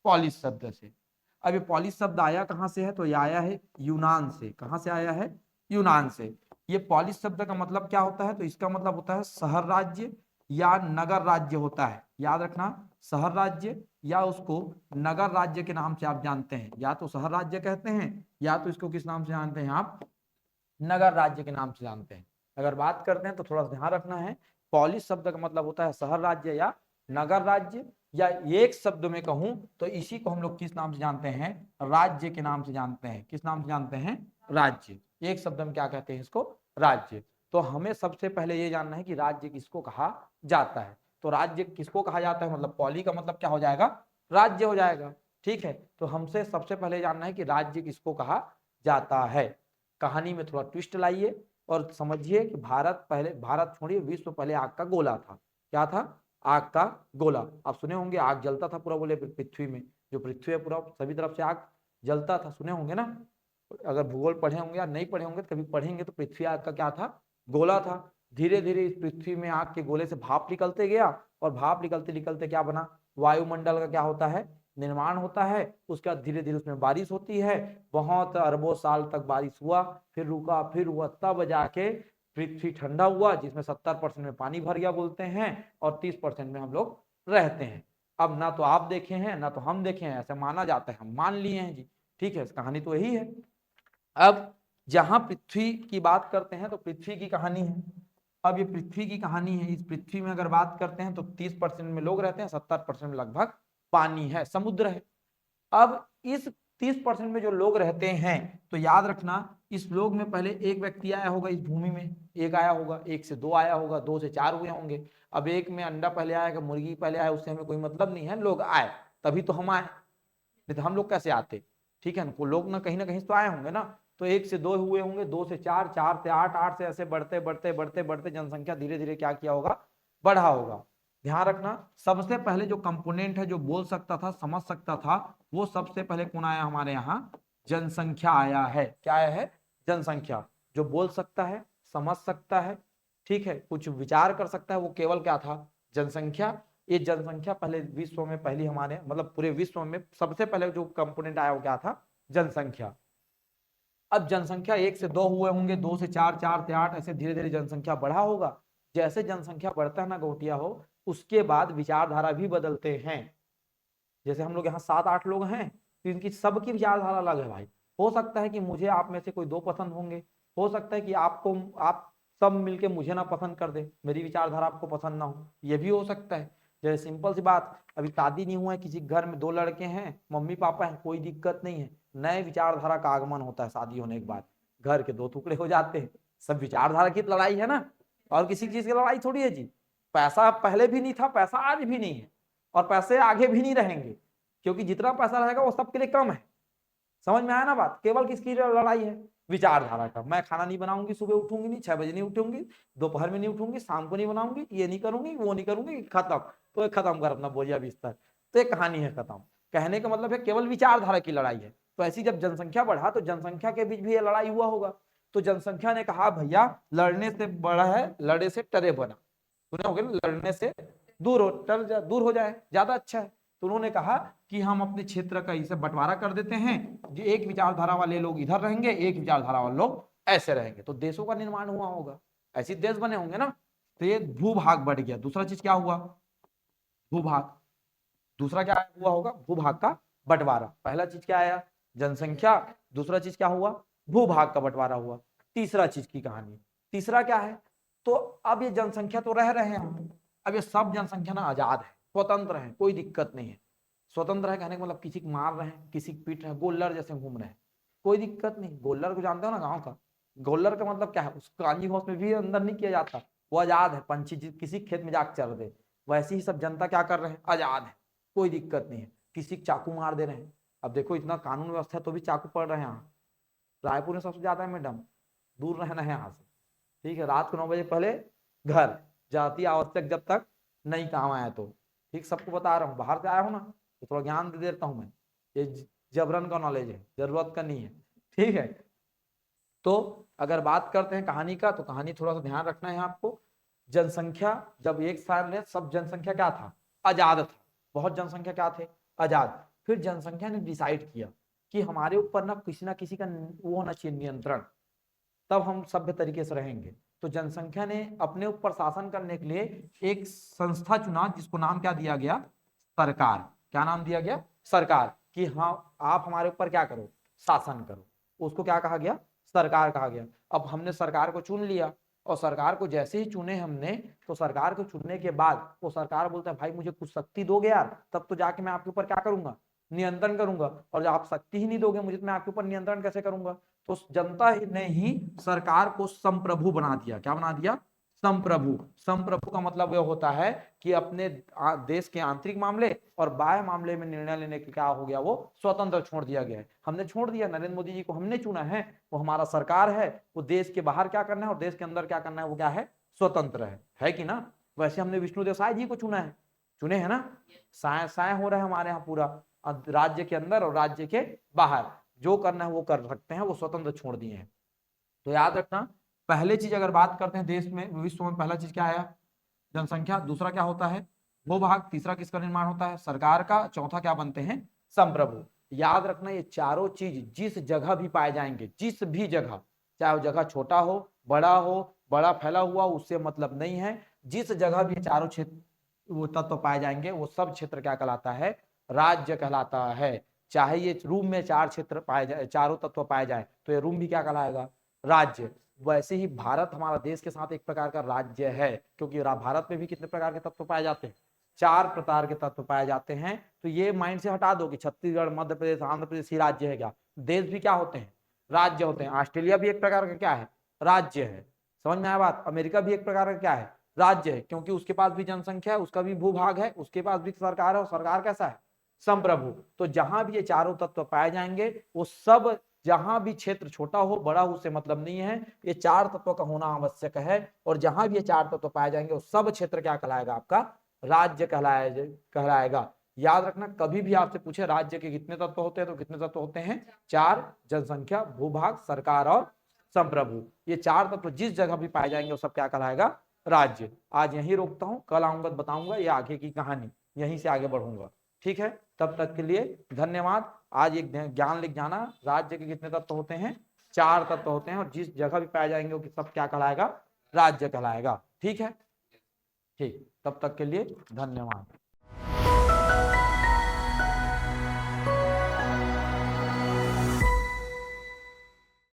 पॉलिश शब्द से। अब ये पॉलिश शब्द आया कहां से है, तो ये आया है यूनान से। कहां से आया है, यूनान से। ये पॉलिश शब्द का मतलब क्या होता है, तो इसका मतलब होता है शहर राज्य या नगर राज्य होता है। याद रखना, शहर राज्य या उसको नगर राज्य के नाम से आप जानते हैं, या तो शहर राज्य कहते हैं या तो इसको किस नाम से जानते हैं आप, नगर राज्य के नाम से जानते हैं। अगर बात करते हैं तो थोड़ा सा ध्यान रखना है, पॉलिश शब्द का मतलब होता है शहर राज्य या नगर राज्य, या एक शब्द में कहूं तो इसी को हम लोग किस नाम से जानते हैं, राज्य के नाम से जानते हैं। किस नाम से जानते हैं, राज्य। एक शब्द में क्या कहते हैं इसको, राज्य। तो हमें सबसे पहले ये जानना है कि राज्य किसको कहा जाता है। तो राज्य किसको कहा जाता है, मतलब पॉली का मतलब क्या हो जाएगा, राज्य हो जाएगा। ठीक है, तो हमसे सबसे पहले जानना है कि राज्य किसको कहा जाता है। कहानी में थोड़ा ट्विस्ट लाइए और समझिए कि भारत पहले, भारत छोड़िए, विश्व पहले आग का गोला था। क्या था, आग का गोला। आप सुने होंगे आग जलता था पूरा, बोले पृथ्वी में, जो पृथ्वी है पूरा सभी तरफ से आग जलता था, सुने होंगे ना। अगर भूगोल पढ़े होंगे या नहीं पढ़े होंगे तो कभी पढ़ेंगे, तो पृथ्वी आग का क्या था, गोला था। धीरे धीरे इस पृथ्वी में आग के गोले से भाप निकलते गया, और भाप निकलते निकलते क्या बना, वायुमंडल का क्या होता है, निर्माण होता है। उसके बाद धीरे धीरे उसमें बारिश होती है, बहुत अरबों साल तक बारिश हुआ, फिर रुका, फिर हुआ, तब जाके पृथ्वी ठंडा हुआ, जिसमें 70% में पानी भर गया बोलते हैं, और 30% में हम लोग रहते हैं। अब ना तो आप देखे हैं ना तो हम देखे हैं, ऐसा माना जाता है, हम मान लिए हैं जी। ठीक है, कहानी तो यही है। अब जहां पृथ्वी की बात करते हैं तो पृथ्वी की कहानी है। अब ये पृथ्वी की कहानी है, इस पृथ्वी में अगर बात करते हैं तो 30% में लोग रहते हैं, 70% में लगभग पानी है, समुद्र है। अब इस 30% में जो लोग रहते हैं, तो याद रखना इस लोग में पहले एक व्यक्ति आया होगा इस भूमि में, एक आया होगा, एक से दो आया होगा, दो से चार हुए होंगे। अब एक में अंडा पहले आएगा, मुर्गी पहले आया, उससे हमें कोई मतलब नहीं है, लोग आए तभी तो हम आए, नहीं तो हम लोग कैसे आते। ठीक है ना, लोग ना कहीं तो आए होंगे ना। तो एक से दो हुए होंगे, दो से चार, चार से आठ, आठ से ऐसे बढ़ते बढ़ते बढ़ते बढ़ते जनसंख्या धीरे धीरे क्या किया होगा, बढ़ा होगा। ध्यान रखना, सबसे पहले जो कंपोनेंट है जो बोल सकता था, समझ सकता था, वो सबसे पहले कौन आया हमारे यहाँ, जनसंख्या आया है। क्या आया है, जनसंख्या। जो बोल सकता है, समझ सकता है, ठीक है, कुछ विचार कर सकता है, वो केवल क्या था, जनसंख्या। ये जनसंख्या पहले विश्व में, पहली हमारे मतलब पूरे विश्व में सबसे पहले जो कंपोनेंट आया वो क्या था, जनसंख्या। अब जनसंख्या एक से दो हुए होंगे, दो से चार, चार से आठ, ऐसे धीरे धीरे जनसंख्या बढ़ा होगा। जैसे जनसंख्या बढ़ता है ना गोटिया हो, उसके बाद विचारधारा भी बदलते हैं। जैसे हम लोग यहाँ 7-8 लोग हैं, तो इनकी सबकी विचारधारा अलग है भाई। हो सकता है कि मुझे आप में से कोई दो पसंद होंगे, हो सकता है कि आपको, आप सब मिलके मुझे ना पसंद कर दे, मेरी विचारधारा आपको पसंद ना हो, ये भी हो सकता है। जैसे सिंपल सी बात, अभी शादी नहीं हुआ है, किसी घर में दो लड़के हैं, मम्मी पापा हैं, कोई दिक्कत नहीं है, नए विचारधारा का आगमन होता है शादी होने के बाद, घर के दो टुकड़े हो जाते हैं। सब विचारधारा की लड़ाई है ना, और किसी चीज की लड़ाई थोड़ी है जी। पैसा पहले भी नहीं था, पैसा आज भी नहीं है, और पैसे आगे भी नहीं रहेंगे, क्योंकि जितना पैसा रहेगा वो सबके लिए कम है। समझ में आया ना बात, केवल किसकी लड़ाई है, विचारधारा का। मैं खाना नहीं बनाऊंगी, सुबह उठूंगी नहीं, 6 बजे नहीं उठूंगी, दोपहर में नहीं उठूंगी, शाम को नहीं बनाऊंगी, ये नहीं करूंगी, वो नहीं करूंगी, खत्म। तो खत्म कर अपना बोझिया बिस्तर, तो एक कहानी है खत्म। कहने का मतलब है केवल विचारधारा की लड़ाई है। तो ऐसी जब जनसंख्या बढ़ा तो जनसंख्या के बीच भी ये लड़ाई हुआ होगा। तो जनसंख्या ने कहा भैया लड़ने से बड़ा है लड़े से टरे बना, सुने होगे ना, लड़ने से दूर हो जाए ज्यादा अच्छा है। तो उन्होंने कहा कि हम अपने क्षेत्र का इसे बंटवारा कर देते हैं, जो एक विचारधारा वाले लोग इधर रहेंगे, एक विचारधारा वाले लोग ऐसे रहेंगे, तो देशों का निर्माण हुआ होगा, ऐसे देश बने होंगे ना। तो ये भूभाग बढ़ गया। दूसरा चीज क्या हुआ, भूभाग। दूसरा क्या हुआ होगा, भूभाग का बंटवारा। पहला चीज क्या आया, जनसंख्या। दूसरा चीज क्या हुआ, भूभाग का बंटवारा हुआ। तीसरा चीज की कहानी, तीसरा क्या है, तो अब ये जनसंख्या तो रह रहे हैं, अब ये सब जनसंख्या ना आजाद है, स्वतंत्र है, कोई दिक्कत नहीं है। स्वतंत्र है कहने का मतलब किसी को मार रहे हैं, किसी को पीट रहे हैं, गोल्लर जैसे घूम रहे हैं, कोई दिक्कत नहीं। गोल्लर को जानते हो ना गाँव का, गोल्लर का मतलब क्या है, उस कांजी हाउस में भी अंदर नहीं किया जाता, वो आजाद है, पंछी किसी खेत में जाकर चर दे, वैसे ही सब जनता क्या कर रहे हैं, आजाद है, कोई दिक्कत नहीं है। किसी को चाकू मार दे रहे हैं, अब देखो इतना कानून व्यवस्था है तो भी चाकू पड़ रहे हैं यहाँ। रायपुर में सबसे ज्यादा है मैडम, दूर रहना है यहाँ से, ठीक है। रात को 9 बजे पहले घर, जाती आवश्यक जब तक नहीं काम आया तो, ठीक। सबको बता रहा हूँ, बाहर से आया हूँ ना तो थोड़ा ज्ञान दे देता हूँ मैं, ये जबरन का नॉलेज है, जरूरत का नहीं है, ठीक है। तो अगर बात करते हैं कहानी का, तो कहानी थोड़ा सा ध्यान रखना है आपको। जनसंख्या जब एक साल में सब जनसंख्या क्या था, आजाद था, बहुत जनसंख्या क्या थे, आजाद। फिर जनसंख्या ने डिसाइड किया कि हमारे ऊपर ना किसी का वो होना चाहिए नियंत्रण, तब हम सभ्य तरीके से रहेंगे। तो जनसंख्या ने अपने ऊपर शासन करने के लिए एक संस्था चुना, जिसको नाम क्या दिया गया, सरकार। क्या नाम दिया गया, सरकार, कि हाँ आप हमारे ऊपर क्या करो, शासन करो। उसको क्या कहा गया, सरकार कहा गया। अब हमने सरकार को चुन लिया, और सरकार को जैसे ही चुने हमने, तो सरकार को चुनने के बाद वो सरकार बोलता है भाई मुझे कुछ शक्ति दोगे यार, तब तो जाके मैं आपके ऊपर क्या करूंगा, नियंत्रण करूंगा। और जब आप शक्ति ही नहीं दोगे मुझे, तो मैं आपके ऊपर नियंत्रण कैसे करूंगा। तो जनता ने ही सरकार को संप्रभु बना दिया। क्या बना दिया, संप्रभु। संप्रभु का मतलब यह होता है कि अपने देश के आंतरिक मामले और बाह्य मामले में निर्णय लेने के क्या हो गया, वो स्वतंत्र छोड़ दिया गया है। हमने छोड़ दिया, नरेंद्र मोदी जी को हमने चुना है, वो हमारा सरकार है, वो देश के बाहर क्या करना है और देश के अंदर क्या करना है वो क्या है, स्वतंत्र है कि ना। वैसे हमने विष्णुदेव साय जी को चुना है, चुने हैं ना, साय साय हो रहा है हमारे यहाँ पूरा, राज्य के अंदर और राज्य के बाहर जो करना है वो कर सकते हैं, वो स्वतंत्र छोड़ दिए हैं। तो याद रखना, पहले चीज अगर बात करते हैं देश में, विश्व में पहला चीज क्या आया, जनसंख्या। दूसरा क्या होता है, भूभाग। तीसरा किसका निर्माण होता है, सरकार का। चौथा क्या बनते हैं, संप्रभु। याद रखना ये चारों चीज जिस जगह भी पाए जाएंगे, जिस भी जगह, चाहे वो जगह छोटा हो, बड़ा फैला हुआ, उससे मतलब नहीं है। जिस जगह भी चारों क्षेत्र वो तत्व पाए जाएंगे, वो सब क्षेत्र क्या कहलाता है, राज्य कहलाता है। चाहे ये रूम में 4 क्षेत्र पाए जाए, चारों तत्व पाए जाए, तो ये रूम भी क्या कहलाएगा, राज्य। वैसे ही भारत हमारा देश के साथ एक प्रकार का राज्य है, क्योंकि भारत में भी कितने प्रकार के तत्व पाए जाते हैं, 4 प्रकार के तत्व पाए जाते हैं। तो ये माइंड से हटा दो कि छत्तीसगढ़, मध्य प्रदेश, आंध्र प्रदेश ही राज्य है, क्या देश भी क्या होते हैं, राज्य होते हैं। ऑस्ट्रेलिया भी एक प्रकार का क्या है, राज्य है। समझ में आया बात। अमेरिका भी एक प्रकार का क्या है, राज्य है, क्योंकि उसके पास भी जनसंख्या है, उसका भी भूभाग है, उसके पास भी सरकार है, और सरकार कैसा है, संप्रभु। तो जहां भी ये चारों तत्व पाए जाएंगे, वो सब, जहां भी क्षेत्र छोटा हो बड़ा हो उससे मतलब नहीं है, ये 4 तत्वों का होना आवश्यक है। और जहां भी ये 4 तत्व पाए जाएंगे, वो सब क्षेत्र क्या कहलाएगा, आपका राज्य कहलाएगा। याद रखना, कभी भी आपसे पूछे राज्य के कितने तत्व होते हैं, तो कितने तत्व होते हैं, 4। जनसंख्या, भूभाग, सरकार और संप्रभु। ये 4 तत्व जिस जगह भी पाए जाएंगे, वो सब क्या कहलाएगा, राज्य। आज यहीं रोकता हूं, कल आऊंगा बताऊंगा ये आगे की कहानी, यहीं से आगे बढ़ूंगा, ठीक है। तब तक के लिए धन्यवाद। आज एक ज्ञान लिख जाना, राज्य के कितने तत्व होते हैं, 4 तत्व होते हैं, और जिस जगह भी पाए जाएंगे वो सब क्या कहलाएगा, राज्य कहलाएगा, ठीक है। ठीक, तब तक के लिए धन्यवाद।